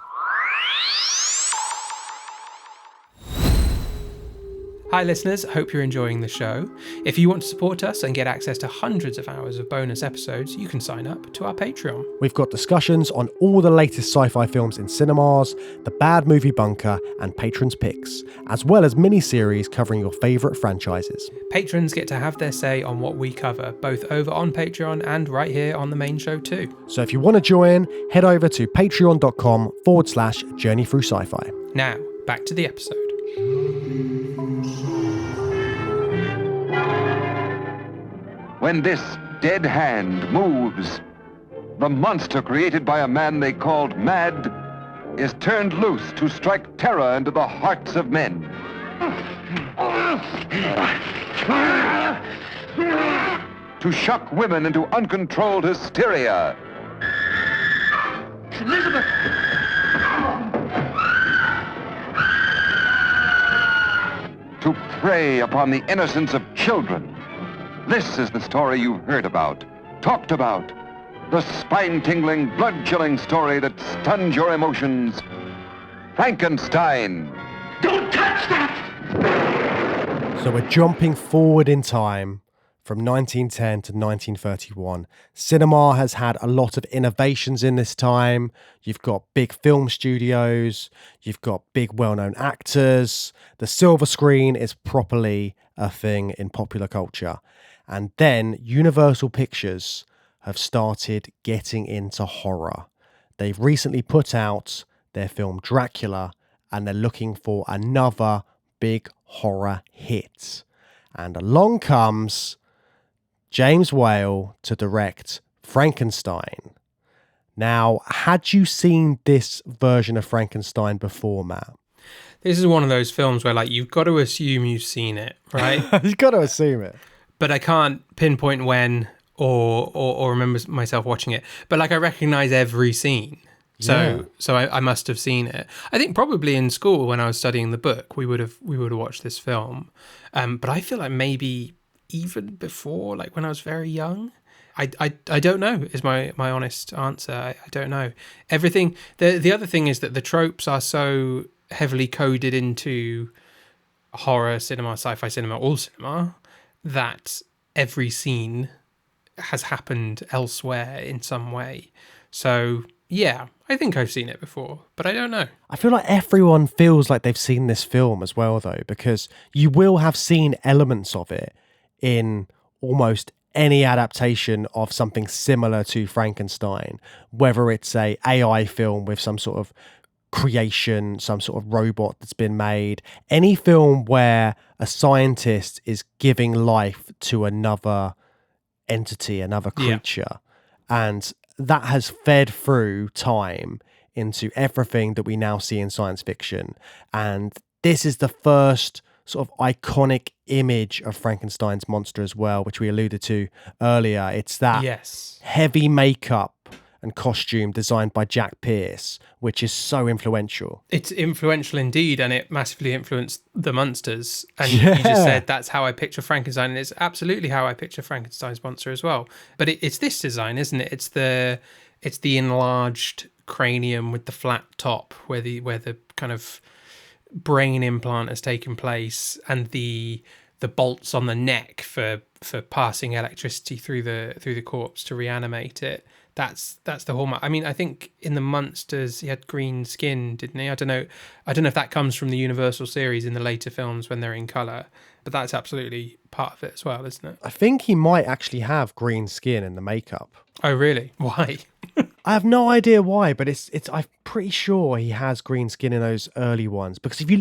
B: Hi listeners, hope you're enjoying the show. If you want to support us and get access to hundreds of hours of bonus episodes, you can sign up to our Patreon.
C: We've got discussions on all the latest sci-fi films in cinemas, the Bad Movie Bunker, and Patrons' Picks, as well as mini-series covering your favourite franchises.
B: Patrons get to have their say on what we cover, both over on Patreon and right here on the main show too.
C: So if you want to join, head over to patreon.com/Journey Through Sci-Fi.
B: Now, back to the episode.
D: When this dead hand moves, the monster created by a man they called Mad is turned loose to strike terror into the hearts of men. To shock women into uncontrolled hysteria.
A: Elizabeth!
D: To prey upon the innocence of children. This is the story you've heard about, talked about. The spine-tingling, blood-chilling story that stuns your emotions. Frankenstein.
A: Don't touch that!
C: So we're jumping forward in time from 1910 to 1931. Cinema has had a lot of innovations in this time. You've got big film studios, you've got big well-known actors. The silver screen is properly a thing in popular culture. And then Universal Pictures have started getting into horror. They've recently put out their film Dracula, and they're looking for another big horror hit. And along comes James Whale to direct Frankenstein. Now, had you seen this version of Frankenstein before, Matt?
B: This is one of those films where, like, you've got to assume you've seen it, right?
C: You've got to assume it.
B: But I can't pinpoint when or remember myself watching it. But, like, I recognize every scene. So I must have seen it. I think probably in school when I was studying the book, we would have watched this film. But I feel like maybe even before, like when I was very young. I don't know is my honest answer. I don't know. Everything. The other thing is that the tropes are so heavily coded into horror cinema, sci-fi cinema, all cinema, that every scene has happened elsewhere in some way. So yeah, I think I've seen it before, but I don't know.
C: I feel like everyone feels like they've seen this film as well, though, because you will have seen elements of it in almost any adaptation of something similar to Frankenstein, whether it's a AI film with some sort of creation, some sort of robot that's been made, any film where a scientist is giving life to another entity, another creature. And that has fed through time into everything that we now see in science fiction. And this is the first sort of iconic image of Frankenstein's monster as well, which we alluded to earlier. It's that heavy makeup and costume designed by Jack Pierce, which is so influential.
B: It's influential indeed, and it massively influenced the Munsters. And you just said that's how I picture Frankenstein, and it's absolutely how I picture Frankenstein's monster as well. But it's this design, isn't it? It's the enlarged cranium with the flat top, where the kind of brain implant has taken place, and the bolts on the neck for passing electricity through the corpse to reanimate it. That's the hallmark. I mean, I think in the Munsters he had green skin, didn't he? I don't know if that comes from the Universal series in the later films when they're in colour, but that's absolutely part of it as well, isn't it?
C: I think he might actually have green skin in the makeup.
B: Oh, really? Why?
C: I have no idea why, but it's. I'm pretty sure he has green skin in those early ones, because if you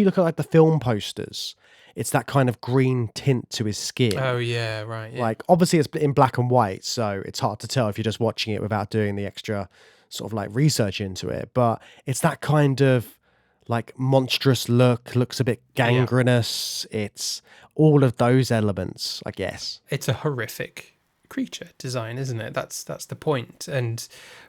C: look at like the film posters, it's that kind of green tint to his skin.
B: Oh yeah, right. Yeah.
C: Like obviously it's in black and white, so it's hard to tell if you're just watching it without doing the extra sort of like research into it. But it's that kind of like monstrous looks a bit gangrenous. It's all of those elements, I guess.
B: It's a horrific creature design, isn't it? That's the point. And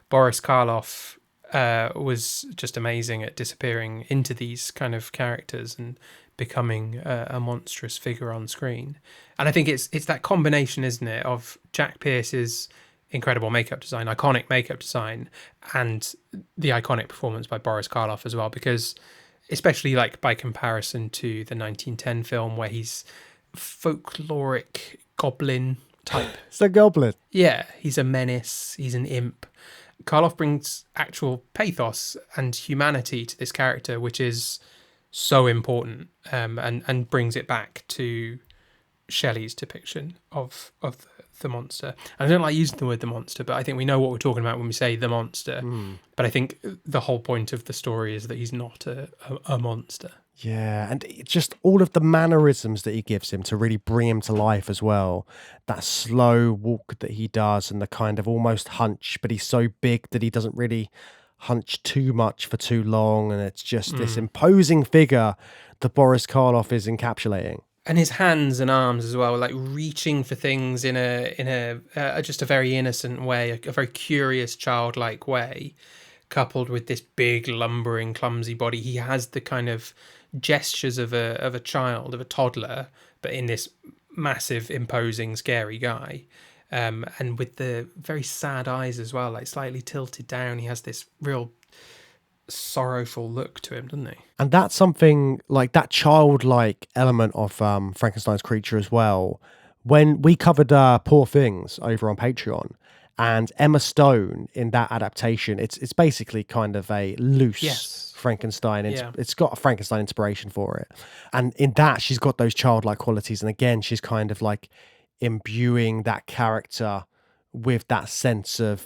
B: Boris Karloff was just amazing at disappearing into these kind of characters and becoming a monstrous figure on screen. And I think it's that combination, isn't it, of Jack Pierce's incredible makeup design, iconic makeup design, and the iconic performance by Boris Karloff as well, because especially like by comparison to the 1910 film where he's folkloric goblin type.
C: It's a goblin.
B: Yeah, he's a menace, he's an imp. Karloff brings actual pathos and humanity to this character, which is so important, and brings it back to Shelley's depiction of the monster. And I don't like using the word the monster, but I think we know what we're talking about when we say the monster. But I think the whole point of the story is that he's not a monster.
C: Yeah, and just all of the mannerisms that he gives him to really bring him to life as well. That slow walk that he does and the kind of almost hunch, but he's so big that he doesn't really hunch too much for too long. And it's just this imposing figure that Boris Karloff is encapsulating.
B: And his hands and arms as well, like reaching for things in a just a very innocent way, a very curious, childlike way, coupled with this big, lumbering, clumsy body. He has the kind of gestures of a child, of a toddler, but in this massive, imposing, scary guy. And with the very sad eyes as well, like slightly tilted down. He has this real sorrowful look to him, doesn't he?
C: And that's something like that childlike element of Frankenstein's creature as well. When we covered Poor Things over on Patreon, and Emma Stone in that adaptation, it's basically kind of a loose Frankenstein. It's got a Frankenstein inspiration for it. And in that, she's got those childlike qualities. And again, she's kind of like imbuing that character with that sense of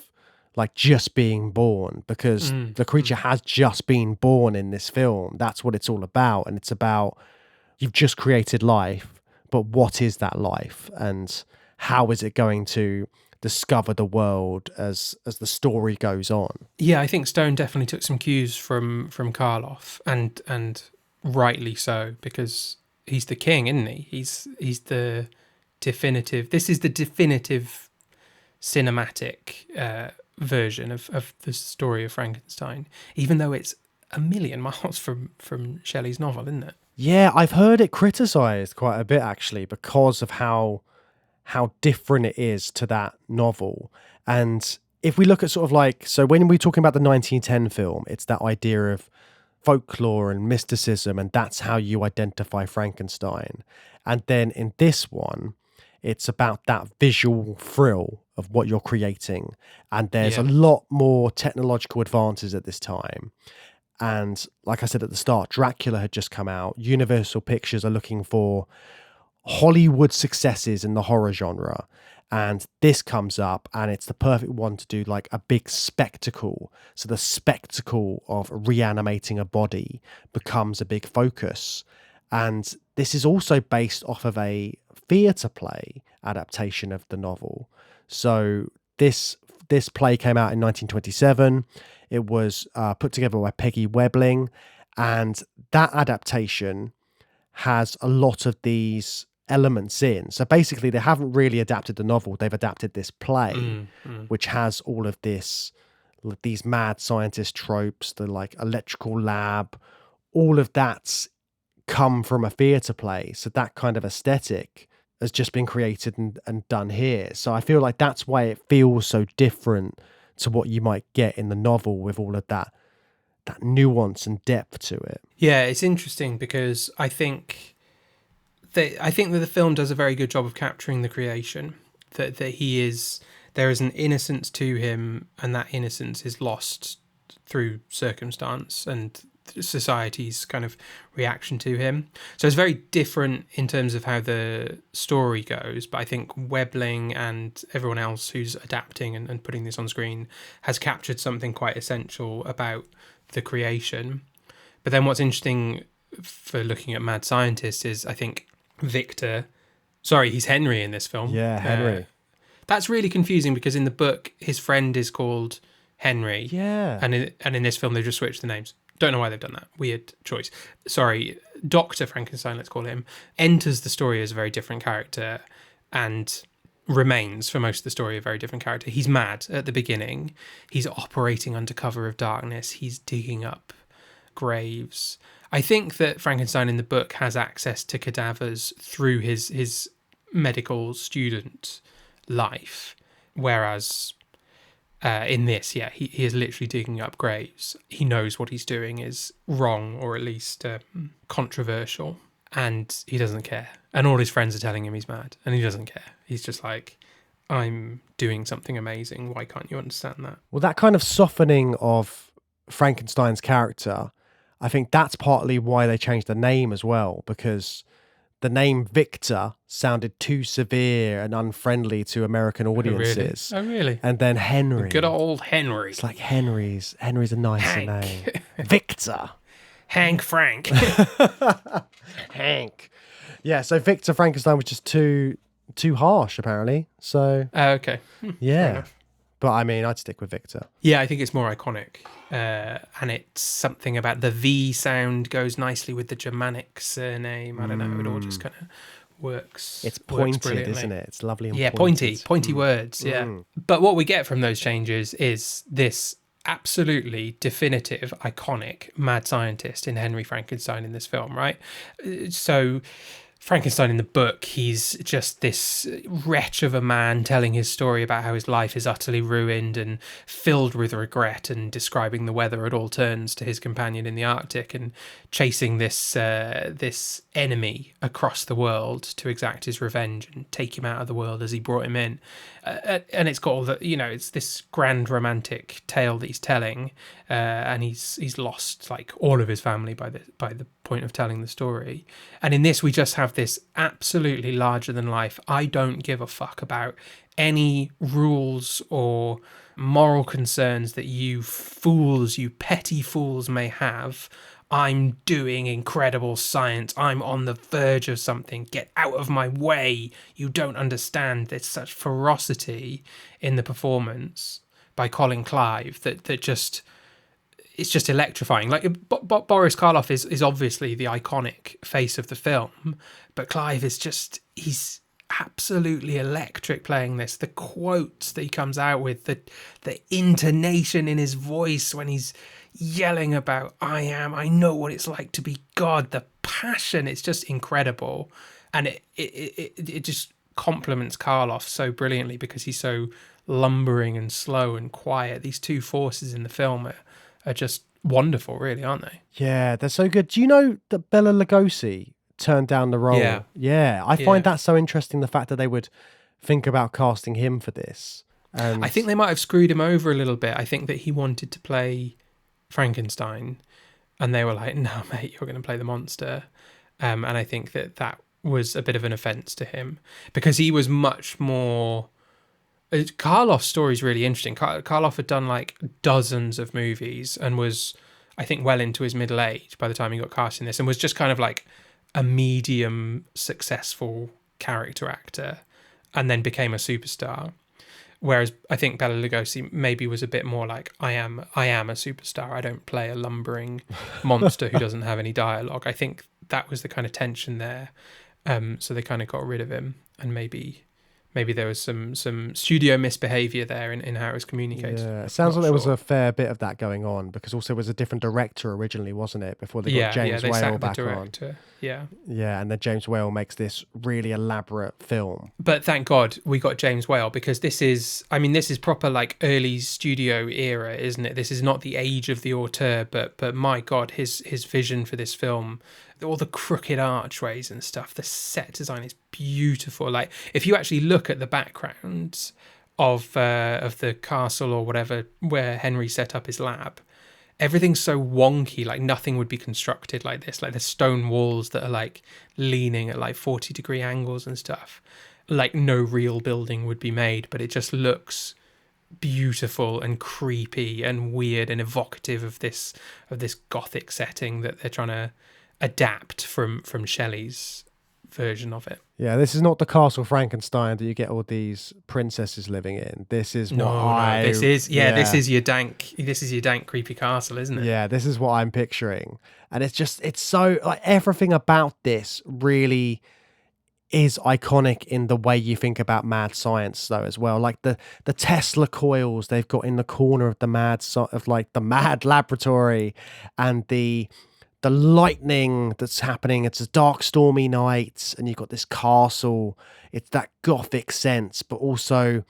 C: like just being born, because the creature has just been born in this film. That's what it's all about. And it's about, you've just created life, but what is that life? And how is it going to discover the world as the story goes on?
B: Yeah, I think Stone definitely took some cues from Karloff, and rightly so, because he's the king, isn't he? He's the definitive. This is the definitive cinematic version of the story of Frankenstein, even though it's a million miles from Shelley's novel, isn't it?
C: Yeah, I've heard it criticised quite a bit actually because of how different it is to that novel. And if we look at sort of like, so when we're talking about the 1910 film, it's that idea of folklore and mysticism, and that's how you identify Frankenstein. And then in this one, it's about that visual thrill of what you're creating. And there's a lot more technological advances at this time. And like I said at the start, Dracula had just come out. Universal Pictures are looking for Hollywood successes in the horror genre, and this comes up and it's the perfect one to do like a big spectacle. So the spectacle of reanimating a body becomes a big focus, and this is also based off of a theatre play adaptation of the novel. So this play came out in 1927. It was put together by Peggy Webling, and that adaptation has a lot of these elements in. So basically they haven't really adapted the novel, they've adapted this play, which has all of these mad scientist tropes, the like electrical lab, all of that's come from a theatre play. So that kind of aesthetic has just been created and done here. So I feel like that's why it feels so different to what you might get in the novel, with all of that nuance and depth to it.
B: Yeah, it's interesting because I think that the film does a very good job of capturing the creation, that there is an innocence to him, and that innocence is lost through circumstance and society's kind of reaction to him. So it's very different in terms of how the story goes, but I think Webling and everyone else who's adapting and putting this on screen has captured something quite essential about the creation. But then what's interesting for looking at Mad Scientist is, I think, he's Henry in this film.
C: Yeah, Henry.
B: That's really confusing because in the book his friend is called Henry.
C: Yeah.
B: And in this film they just switched the names. Don't know why they've done that. Weird choice. Sorry, Dr. Frankenstein, let's call him, enters the story as a very different character and remains for most of the story a very different character. He's mad at the beginning. He's operating under cover of darkness. He's digging up graves. I think that Frankenstein in the book has access to cadavers through his medical student life, whereas in this, he is literally digging up graves. He knows what he's doing is wrong, or at least controversial, and he doesn't care. And all his friends are telling him he's mad, and he doesn't care. He's just like, I'm doing something amazing. Why can't you understand that?
C: Well, that kind of softening of Frankenstein's character, I think that's partly why they changed the name as well, because the name Victor sounded too severe and unfriendly to American audiences.
B: Oh, really?
C: And then Henry.
B: Good old Henry.
C: It's like Henry's a nicer name. Victor.
B: Hank Frank.
C: Hank. Yeah, so Victor Frankenstein was just too harsh, apparently. So
B: Okay.
C: yeah. But I mean, I'd stick with Victor.
B: Yeah, I think it's more iconic. And it's something about the V sound goes nicely with the Germanic surname. I don't know. It all just kind of works.
C: It's
B: works
C: pointed, isn't it? It's lovely and
B: pointed. Pointy words, yeah. But what we get from those changes is this absolutely definitive, iconic mad scientist in Henry Frankenstein in this film, right? So Frankenstein in the book, he's just this wretch of a man telling his story about how his life is utterly ruined and filled with regret, and describing the weather at all turns to his companion in the Arctic, and chasing this enemy across the world to exact his revenge and take him out of the world as he brought him in. And it's got all the, it's this grand romantic tale that he's telling, and he's lost like all of his family by the point of telling the story. And in this, we just have this absolutely larger than life, I don't give a fuck about any rules or moral concerns that you petty fools may have. I'm doing incredible science. I'm on the verge of something. Get out of my way. You don't understand. There's such ferocity in the performance by Colin Clive that just, it's just electrifying. Like Boris Karloff is obviously the iconic face of the film, but Clive is just, he's absolutely electric playing this. The quotes that he comes out with, the intonation in his voice when he's yelling about I know what it's like to be God, the passion, it's just incredible. And it just complements Karloff so brilliantly because he's so lumbering and slow and quiet. These two forces in the film are just wonderful, really, aren't they?
C: Yeah, they're so good. Do you know that Bela Lugosi turned down the role? Yeah, I find that so interesting, the fact that they would think about casting him for this. And I
B: think they might have screwed him over a little bit. I think that he wanted to play Frankenstein and they were like, no mate, you're going to play the monster. And I think that was a bit of an offense to him because he was much more... Karloff's story is really interesting. Karloff had done like dozens of movies and was, I think, well into his middle age by the time he got cast in this, and was just kind of like a medium successful character actor and then became a superstar. Whereas I think Bela Lugosi maybe was a bit more like, I am a superstar. I don't play a lumbering monster who doesn't have any dialogue. I think that was the kind of tension there. So they kind of got rid of him, and maybe there was some studio misbehaviour there in how it was communicated.
C: Yeah, it sounds like there was a fair bit of that going on because also it was a different director originally, wasn't it? Before they got James Whale back on. Yeah, and then James Whale makes this really elaborate film.
B: But thank God we got James Whale, because this is proper like early studio era, isn't it? This is not the age of the auteur, but my God, his vision for this film, all the crooked archways and stuff, the set design is beautiful. Like if you actually look at the backgrounds of the castle or whatever where Henry set up his lab, everything's so wonky, like nothing would be constructed like this. Like the stone walls that are like leaning at like 40-degree angles and stuff. Like no real building would be made, but it just looks beautiful and creepy and weird and evocative of this Gothic setting that they're trying to adapt from Shelley's version of it.
C: Yeah, this is not the Castle Frankenstein that you get all these princesses living in. This is what
B: this is your dank creepy castle, isn't it?
C: Yeah, this is what I'm picturing. And it's so like everything about this really is iconic in the way you think about mad science though as well. Like the Tesla coils they've got in the corner of the mad laboratory, and the lightning that's happening. It's a dark, stormy night, and you've got this castle. It's that gothic sense, but also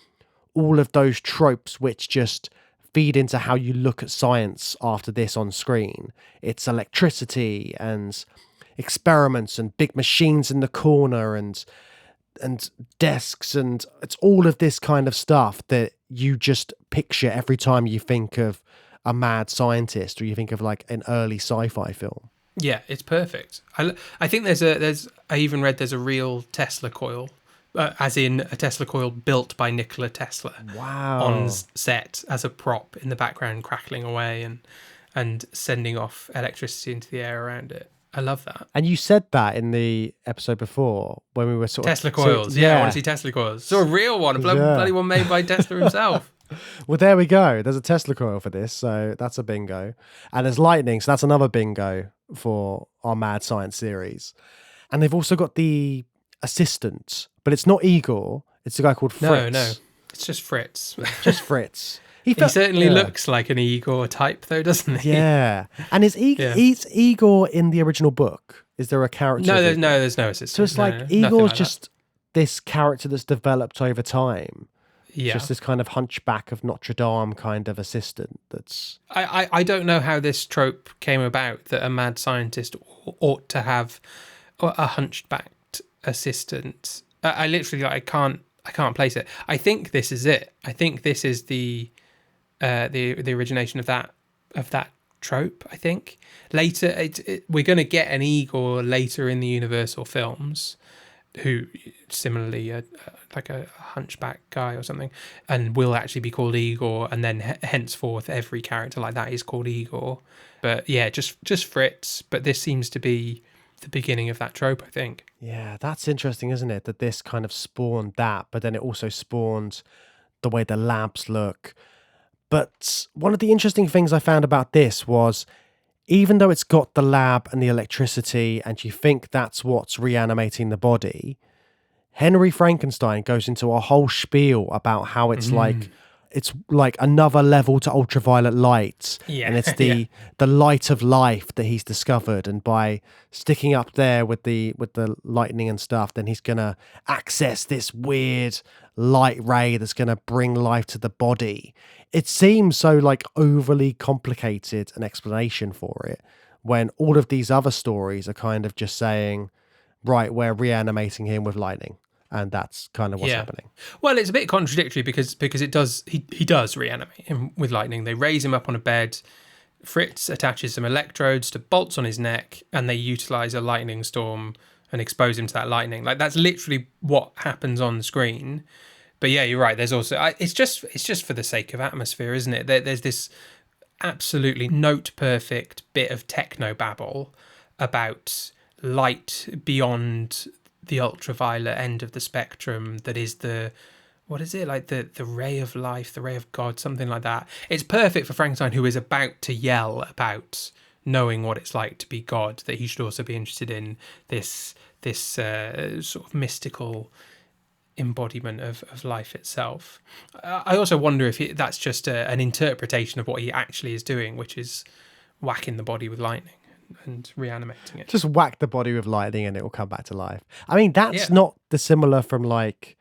C: all of those tropes which just feed into how you look at science after this on screen. It's electricity and experiments and big machines in the corner and desks, and it's all of this kind of stuff that you just picture every time you think of a mad scientist or you think of like an early sci-fi film.
B: Yeah, it's perfect. I think I even read there's a real Tesla coil, as in a Tesla coil built by Nikola Tesla.
C: Wow.
B: On set as a prop in the background, crackling away and sending off electricity into the air around it. I love that.
C: And you said that in the episode before when we were sort of
B: Tesla coils. Yeah, I want to see Tesla coils. Saw a real one, a bloody one made by Tesla himself.
C: Well, there we go. There's a Tesla coil for this, so that's a bingo. And there's lightning, so that's another bingo for our mad science series. And they've also got the assistant, but it's not Igor. It's a guy called Fritz.
B: No, it's just Fritz.
C: Just Fritz.
B: He certainly looks like an Igor type, though, doesn't he?
C: Yeah. And is Igor in the original book? Is there a character?
B: No, there's no assistant.
C: So it's like Igor's just this character that's developed over time.
B: Yeah.
C: Just this kind of hunchback of Notre Dame kind of assistant that's...
B: I don't know how this trope came about, that a mad scientist ought to have a hunchbacked assistant. I literally, I can't place it. I think this is it. I think this is the origination of that trope. I think later we're going to get an Igor later in the Universal films, who similarly like a hunchback guy or something, and will actually be called Igor, and then henceforth every character like that is called Igor. But yeah, just Fritz. But this seems to be the beginning of that trope, I think.
C: Yeah, that's interesting, isn't it? That this kind of spawned that, but then it also spawned the way the labs look. But one of the interesting things I found about this was, even though it's got the lab and the electricity and you think that's what's reanimating the body, Henry Frankenstein goes into a whole spiel about how it's like another level to ultraviolet light.
B: Yeah.
C: And it's the light of life that he's discovered. And by sticking up there with the lightning and stuff, then he's going to access this weird light ray that's going to bring life to the body. It seems so like overly complicated an explanation for it, when all of these other stories are kind of just saying, right, we're reanimating him with lightning. And that's kind of what's happening.
B: Well, it's a bit contradictory because it does he does reanimate him with lightning. They raise him up on a bed. Fritz attaches some electrodes to bolts on his neck, and they utilize a lightning storm and expose him to that lightning. Like, that's literally what happens on screen. But yeah, you're right. There's also it's just for the sake of atmosphere, isn't it? There's this absolutely note perfect bit of techno babble about light beyond the ultraviolet end of the spectrum that is the ray of life, the ray of God, something like that. It's perfect for Frankenstein, who is about to yell about knowing what it's like to be God, that he should also be interested in this sort of mystical embodiment of life itself. I also wonder if that's just an interpretation of what he actually is doing, which is whacking the body with lightning and reanimating it.
C: Just whack the body with lightning and it will come back to life. I mean, that's not dissimilar from like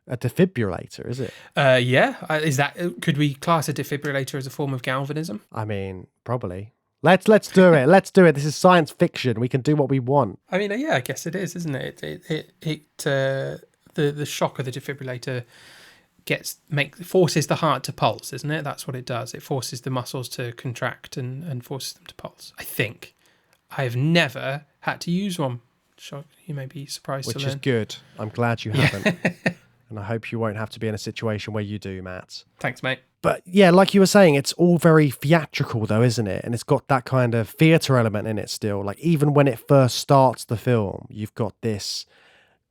C: a defibrillator, is it?
B: Is that, could we class a defibrillator as a form of galvanism?
C: I mean, probably. Let's do it. Let's do it. This is science fiction. We can do what we want.
B: I mean, I guess it is, isn't it? The shock of the defibrillator forces the heart to pulse, isn't it? That's what it does. It forces the muscles to contract and forces them to pulse. I think. I have never had to use one. You may be surprised to learn.
C: Which is good. I'm glad you haven't. And I hope you won't have to be in a situation where you do, Matt.
B: Thanks, mate.
C: But yeah, like you were saying, it's all very theatrical though, isn't it? And it's got that kind of theatre element in it still. Like even when it first starts the film, you've got this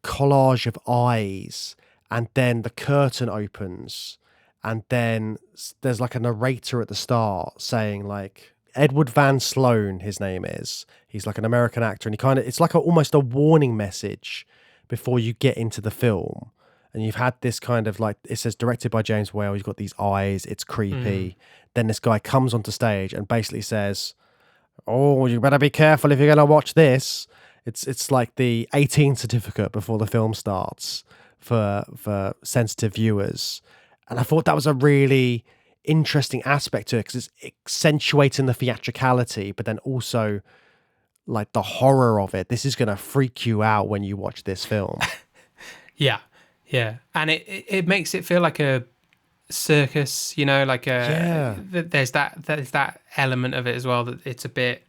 C: collage of eyes, and then the curtain opens, and then there's like a narrator at the start saying like, Edward Van Sloan, his name is. He's like an American actor, and it's like almost a warning message before you get into the film. And you've had this kind of like, it says directed by James Whale, you've got these eyes, it's creepy. Then this guy comes onto stage and basically says, oh, you better be careful if you're going to watch this. It's like the 18 certificate before the film starts for sensitive viewers. And I thought that was a really interesting aspect to it, because it's accentuating the theatricality, but then also like the horror of it. This is going to freak you out when you watch this film.
B: Yeah. And it makes it feel like a circus, you know, like there's that element of it as well, that it's a bit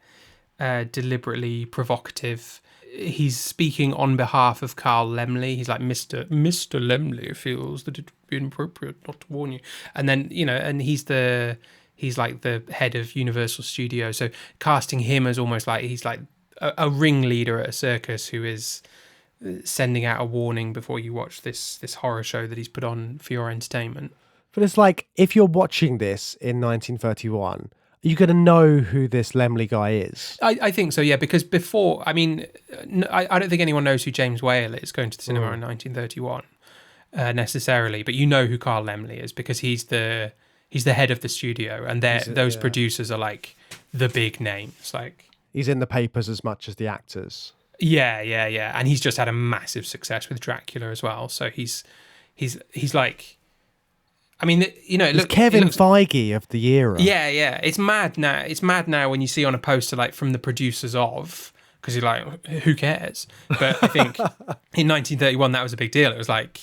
B: deliberately provocative. He's speaking on behalf of Carl Laemmle. He's like, Mr. Laemmle feels that it would be inappropriate not to warn you. And then, you know, and he's like the head of Universal Studios. So casting him as almost like he's like a ringleader at a circus who is sending out a warning before you watch this horror show that he's put on for your entertainment. But
C: it's like, if you're watching this in 1931, are you going to know who this Laemmle guy is?
B: I think so, yeah, because before, I mean, I don't think anyone knows who James Whale is going to the cinema in 1931 necessarily, but you know who Carl Laemmle is because he's the head of the studio, and those producers are like the big names. Like,
C: he's in the papers as much as the actors.
B: Yeah, and he's just had a massive success with Dracula as well. So he's like, I mean, you know,
C: it's Kevin Feige of the era.
B: Yeah, it's mad now. It's mad now when you see on a poster like from the producers of, because you're like, who cares? But I think in 1931 that was a big deal. It was like,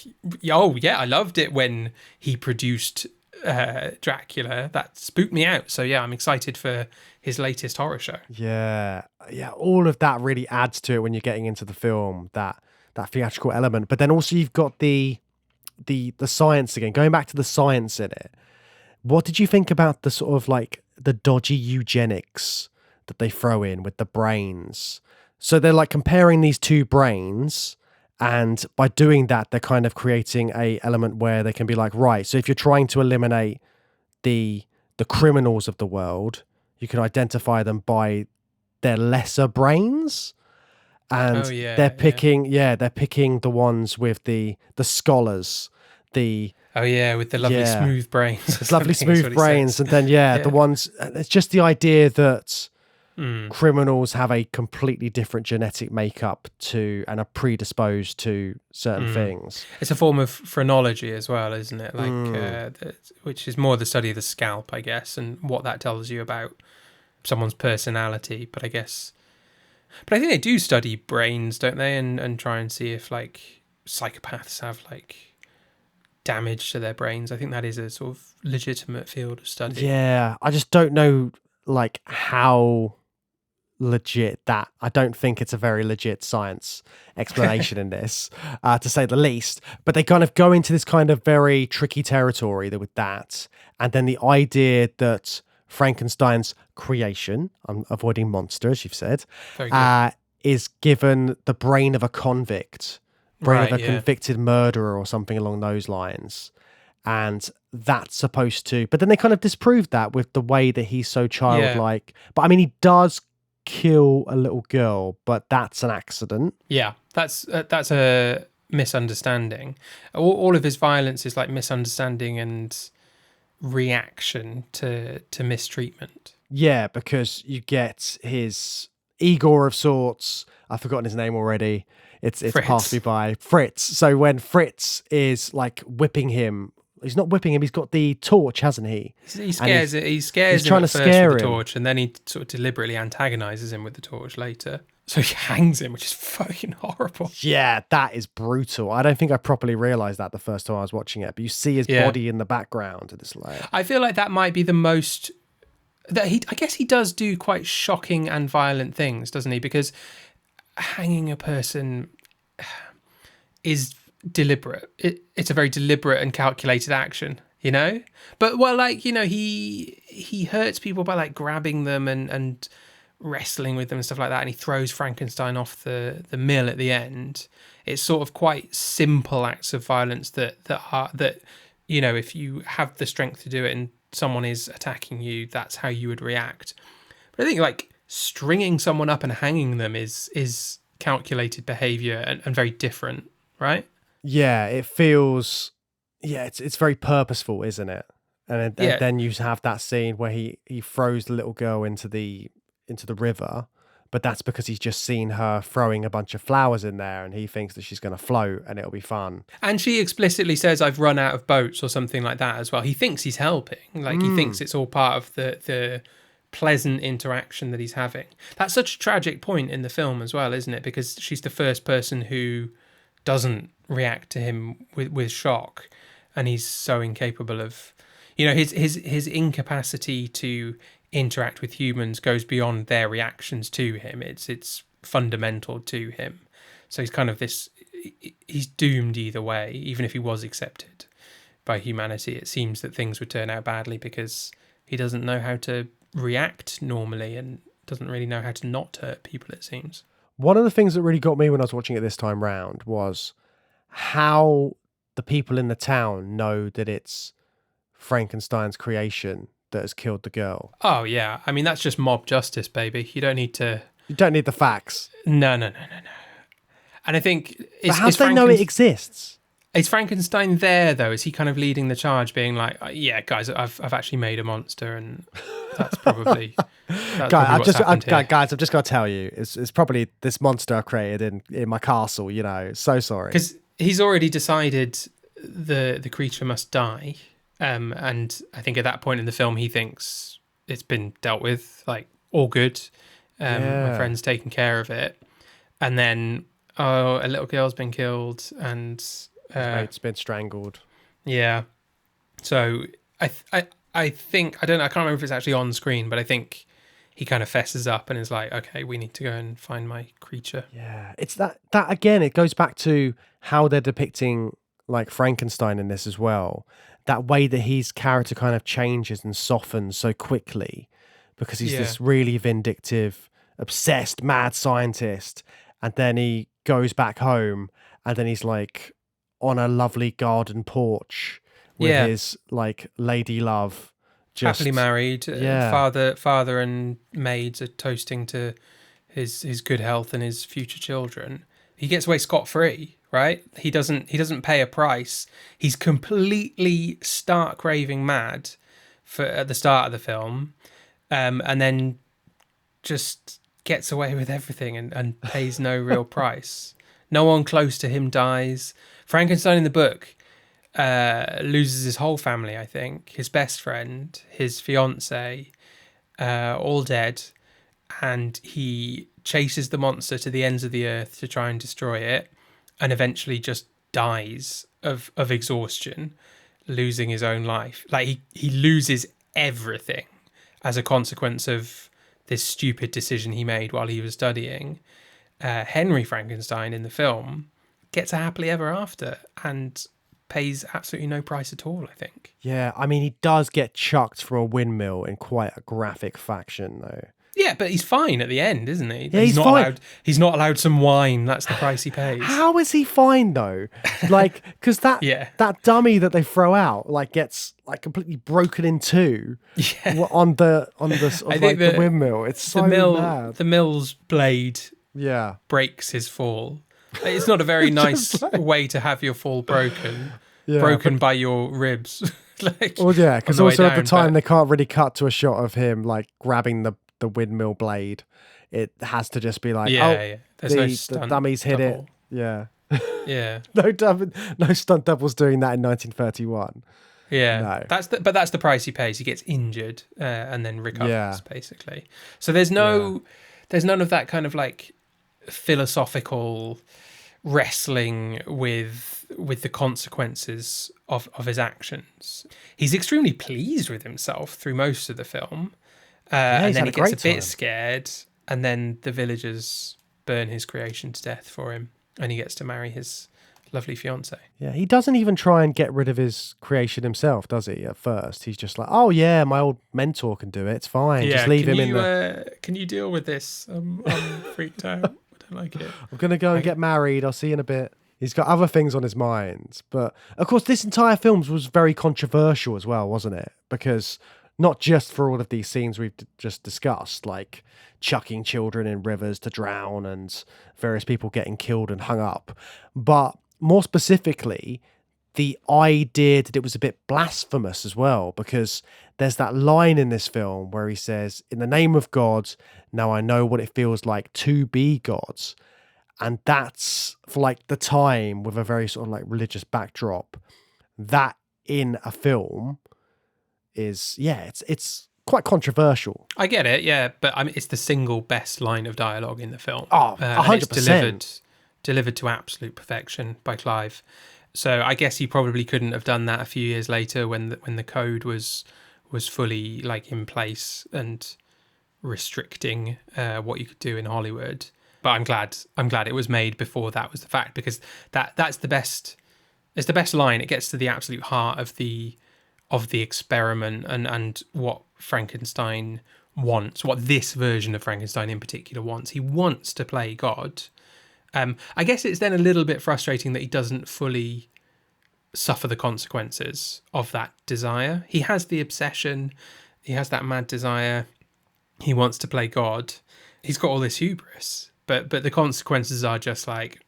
B: oh yeah, I loved it when he produced Dracula. That spooked me out. So yeah, I'm excited for his latest horror show.
C: Yeah, all of that really adds to it when you're getting into the film, that theatrical element. But then also you've got the science again, going back to the science in it. What did you think about the sort of like the dodgy eugenics that they throw in with the brains? So they're like comparing these two brains, and by doing that, they're kind of creating a element where they can be like, right, so if you're trying to eliminate the criminals of the world, you can identify them by their lesser brains. And they're picking the ones with the scholars, with the
B: lovely smooth brains,
C: lovely smooth brains, and then the ones. It's just the idea that criminals have a completely different genetic makeup and are predisposed to certain things.
B: It's a form of phrenology as well, isn't it? Like, which is more the study of the scalp, I guess, and what that tells you about someone's personality. But I think they do study brains, don't they? And try and see if like psychopaths have like damage to their brains. I think that is a sort of legitimate field of study.
C: Yeah, I just don't know like how legit that. I don't think it's a very legit science explanation in this, to say the least. But they kind of go into this kind of very tricky territory with that. And then the idea that Frankenstein's creation, I'm avoiding monster, as you've said, is given the brain of a convict, convicted murderer or something along those lines. And that's supposed to... But then they kind of disproved that with the way that he's so childlike. Yeah. But I mean, he does kill a little girl, but that's an accident.
B: Yeah, that's a misunderstanding. All of his violence is like misunderstanding and reaction to mistreatment.
C: Yeah, because you get his Igor of sorts. I've forgotten his name already. It's passed me by. Fritz. So when Fritz is like whipping him, he's not whipping him. He's got the torch, hasn't he?
B: He scares him. He's trying to scare him with the torch, and then he sort of deliberately antagonizes him with the torch later. So he hangs him, which is fucking horrible.
C: Yeah, that is brutal. I don't think I properly realized that the first time I was watching it, but you see his body in the background of this layer.
B: I feel like that might be the most... I guess he does do quite shocking and violent things, doesn't he? Because hanging a person is deliberate. It's a very deliberate and calculated action. you know. But well, like, you know, he hurts people by like grabbing them and wrestling with them and stuff like that, and he throws Frankenstein off the mill at the end. It's sort of quite simple acts of violence that you know, if you have the strength to do it and someone is attacking you, that's how you would react. But I think like stringing someone up and hanging them is calculated behavior and very different, right?
C: Yeah, it feels. Yeah, it's very purposeful, isn't it? And then you have that scene where he throws the little girl into the river, but that's because he's just seen her throwing a bunch of flowers in there, and he thinks that she's going to float and it'll be fun.
B: And she explicitly says, "I've run out of boats" or something like that as well. He thinks he's helping, like he thinks it's all part of the pleasant interaction that he's having. That's such a tragic point in the film as well, isn't it? Because she's the first person who doesn't react to him with shock, and he's so incapable of, you know, his incapacity to interact with humans goes beyond their reactions to him. It's fundamental to him. So he's kind of he's doomed either way. Even if he was accepted by humanity, it seems that things would turn out badly because he doesn't know how to react normally and doesn't really know how to not hurt people, it seems.
C: One of the things that really got me when I was watching it this time round was how the people in the town know that it's Frankenstein's creation that has killed the girl.
B: Oh, yeah. I mean, that's just mob justice, baby. You don't need
C: the facts.
B: No. And I think...
C: But how do they know it exists?
B: Is Frankenstein there, though? Is he kind of leading the charge, being like, yeah, guys, I've actually made a monster, and that's probably...
C: Guys, I've just got to tell you, it's probably this monster I created in my castle, you know. So sorry.
B: Because he's already decided the creature must die. And I think at that point in the film, he thinks it's been dealt with, like, all good. My friend's taken care of it. And then, a little girl's been killed, and
C: his mate's been strangled.
B: Yeah. So I think, I don't know, I can't remember if it's actually on screen, but I think he kind of fesses up and is like, okay, we need to go and find my creature.
C: Yeah. It's that again, it goes back to how they're depicting like Frankenstein in this as well. That way that his character kind of changes and softens so quickly because he's this really vindictive, obsessed, mad scientist. And then he goes back home and then he's like on a lovely garden porch with his like lady love. Just
B: happily married. Father and maids are toasting to his good health and his future children. He gets away scot-free, right? He doesn't pay a price. He's completely stark raving mad at the start of the film, and then just gets away with everything and pays no real price. No one close to him dies. Frankenstein in the book loses his whole family, I think. His best friend, his fiance, all dead, and he chases the monster to the ends of the earth to try and destroy it, and eventually just dies of exhaustion, losing his own life. Like he loses everything as a consequence of this stupid decision he made while he was studying. Henry Frankenstein in the film gets a happily ever after and pays absolutely no price at all, I think.
C: Yeah, I mean, he does get chucked from a windmill in quite a graphic fashion, though.
B: Yeah, but he's fine at the end, isn't he?
C: Yeah, he's not fine.
B: He's not allowed some wine. That's the price he pays.
C: How is he fine though? Like, because that dummy that they throw out like gets like completely broken in two on the windmill. It's so mad.
B: The mill's blade breaks his fall. It's not a very nice way to have your fall broken. Broken by your ribs.
C: Because also at the time they can't really cut to a shot of him like grabbing the windmill blade. It has to just be like, the dummies hit
B: double.
C: It. Yeah.
B: Yeah.
C: No stunt doubles doing that in 1931.
B: Yeah.
C: No.
B: That's the price he pays. He gets injured and then recovers, basically. So there's none of that kind of like philosophical wrestling with the consequences of his actions. He's extremely pleased with himself through most of the film. And then he gets a bit scared, and then the villagers burn his creation to death for him, and he gets to marry his lovely fiance.
C: Yeah, he doesn't even try and get rid of his creation himself, does he? At first, he's just like, "Oh yeah, my old mentor can do it. It's fine. Just leave him in the."
B: Can you deal with this? I'm freaked out. I don't like it.
C: I'm gonna go and get married. I'll see you in a bit. He's got other things on his mind, but of course, this entire film was very controversial as well, wasn't it? Because not just for all of these scenes we've just discussed, like chucking children in rivers to drown and various people getting killed and hung up, but more specifically, the idea that it was a bit blasphemous as well, because there's that line in this film where he says, "In the name of God, now I know what it feels like to be God." And that's, for like the time, with a very sort of like religious backdrop, that in a film is, yeah, it's quite controversial.
B: I get it, yeah, but I mean, it's the single best line of dialogue in the film.
C: Oh,
B: and
C: 100%.
B: It's delivered to absolute perfection by Clive. So I guess he probably couldn't have done that a few years later when the code was fully like in place and restricting what you could do in Hollywood. But I'm glad it was made before that was the fact, because that's the best. It's the best line. It gets to the absolute heart of the experiment and what Frankenstein wants, what this version of Frankenstein in particular wants. He wants to play God. I guess it's then a little bit frustrating that he doesn't fully suffer the consequences of that desire. He has the obsession. He has that mad desire. He wants to play God. He's got all this hubris. But the consequences are just like,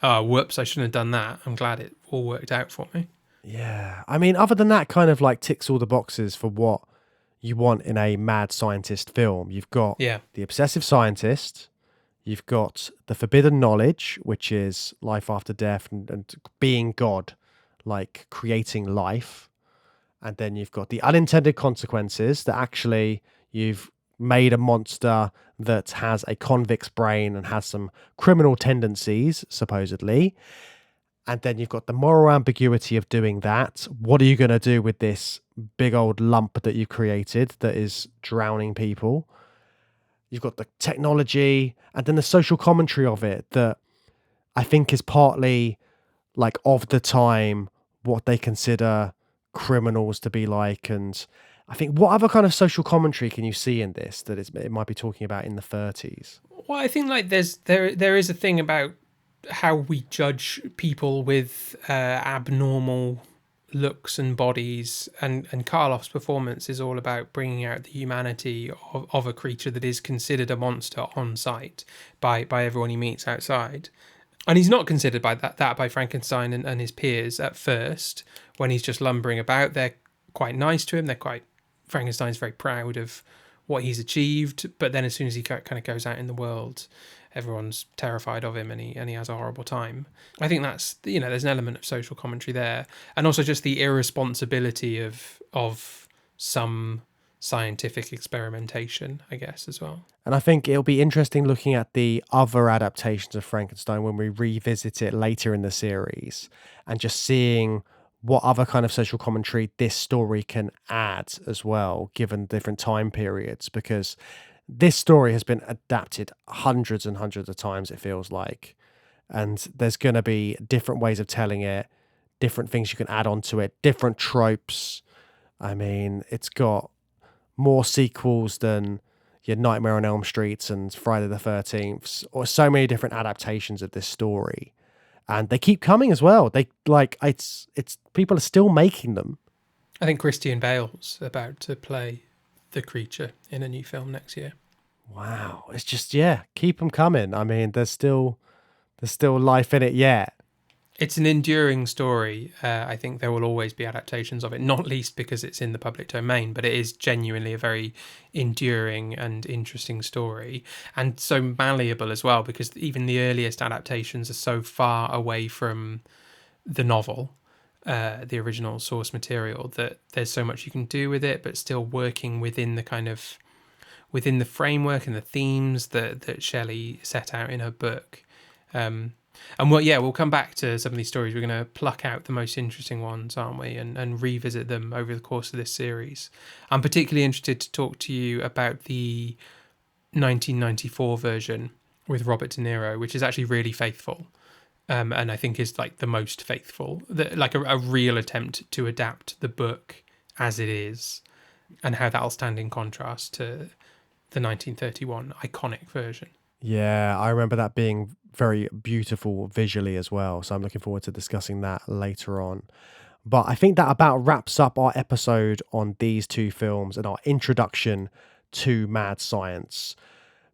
B: oh, whoops, I shouldn't have done that. I'm glad it all worked out for me.
C: Yeah. I mean, other than that, kind of like ticks all the boxes for what you want in a mad scientist film. You've got the obsessive scientist. You've got the forbidden knowledge, which is life after death and being God, like creating life. And then you've got the unintended consequences, that actually you've made a monster that has a convict's brain and has some criminal tendencies, supposedly. And then you've got the moral ambiguity of doing that. What are you going to do with this big old lump that you created that is drowning people? You've got the technology, and then the social commentary of it that I think is partly like of the time, what they consider criminals to be like. And I think, what other kind of social commentary can you see in this that it might be talking about in the 30s?
B: Well, I think like there is a thing about how we judge people with abnormal looks and bodies, and Karloff's performance is all about bringing out the humanity of a creature that is considered a monster on sight by everyone he meets outside. And he's not considered by that by Frankenstein and his peers at first. When he's just lumbering about, they're quite nice to him. Frankenstein's very proud of what he's achieved, but then as soon as he kind of goes out in the world, everyone's terrified of him, and he has a horrible time. I think that's, there's an element of social commentary there, and also just the irresponsibility of some scientific experimentation, I guess, as well.
C: And I think it'll be interesting looking at the other adaptations of Frankenstein when we revisit it later in the series, and just seeing what other kind of social commentary this story can add as well, given different time periods, because this story has been adapted hundreds and hundreds of times, it feels like. And there's going to be different ways of telling it, different things you can add onto it, different tropes. I mean, it's got more sequels than your Nightmare on Elm Street and Friday the 13th, or so many different adaptations of this story. And they keep coming as well. They it's people are still making them.
B: I think Christian Bale's about to play the creature in a new film next year.
C: Wow, it's just, keep them coming. I mean, there's still life in it yet.
B: It's an enduring story. I think there will always be adaptations of it, not least because it's in the public domain, but it is genuinely a very enduring and interesting story, and so malleable as well, because even the earliest adaptations are so far away from the novel, the original source material, that there's so much you can do with it, but still working within the framework and the themes that Shelley set out in her book. And we'll come back to some of these stories. We're going to pluck out the most interesting ones, aren't we? And revisit them over the course of this series. I'm particularly interested to talk to you about the 1994 version with Robert De Niro, which is actually really faithful and I think is like the most faithful, like a real attempt to adapt the book as it is, and how that'll stand in contrast to the 1931 iconic version.
C: Yeah, I remember that being very beautiful visually as well. So I'm looking forward to discussing that later on. But I think that about wraps up our episode on these two films and our introduction to mad science.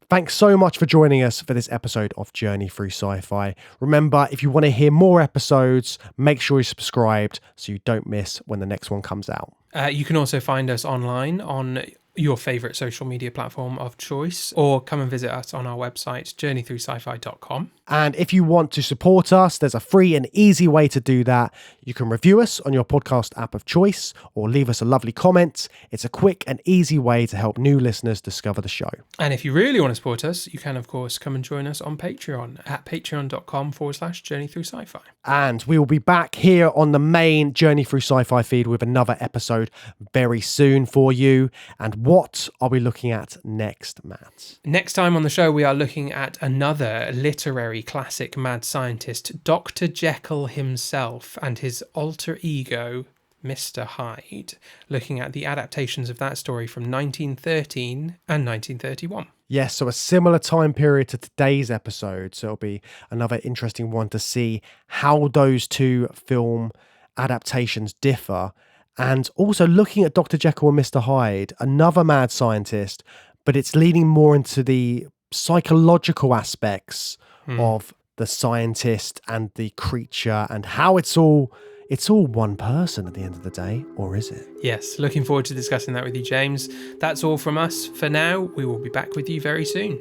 C: Thanks so much for joining us for this episode of Journey Through Sci-Fi. Remember, if you want to hear more episodes, make sure you're subscribed so you don't miss when the next one comes out.
B: You can also find us online on your favourite social media platform of choice, or come and visit us on our website, journeythroughscifi.com.
C: And if you want to support us, there's a free and easy way to do that. You can review us on your podcast app of choice or leave us a lovely comment. It's a quick and easy way to help new listeners discover the show.
B: And if you really want to support us, you can, of course, come and join us on Patreon at patreon.com/journeythroughsci-fi.
C: And we will be back here on the main Journey Through Sci-Fi feed with another episode very soon for you. And what are we looking at next, Matt?
B: Next time on the show, we are looking at another literary classic mad scientist, Dr. Jekyll himself, and his alter ego, Mr. Hyde, looking at the adaptations of that story from 1913 and 1931.
C: Yes, so a similar time period to today's episode. So it'll be another interesting one to see how those two film adaptations differ. And also looking at Dr. Jekyll and Mr. Hyde, another mad scientist, but it's leaning more into the psychological aspects of the scientist and the creature, and how it's all one person at the end of the day, or is it?
B: Yes, looking forward to discussing that with you, James. That's all from us for now. We will be back with you very soon.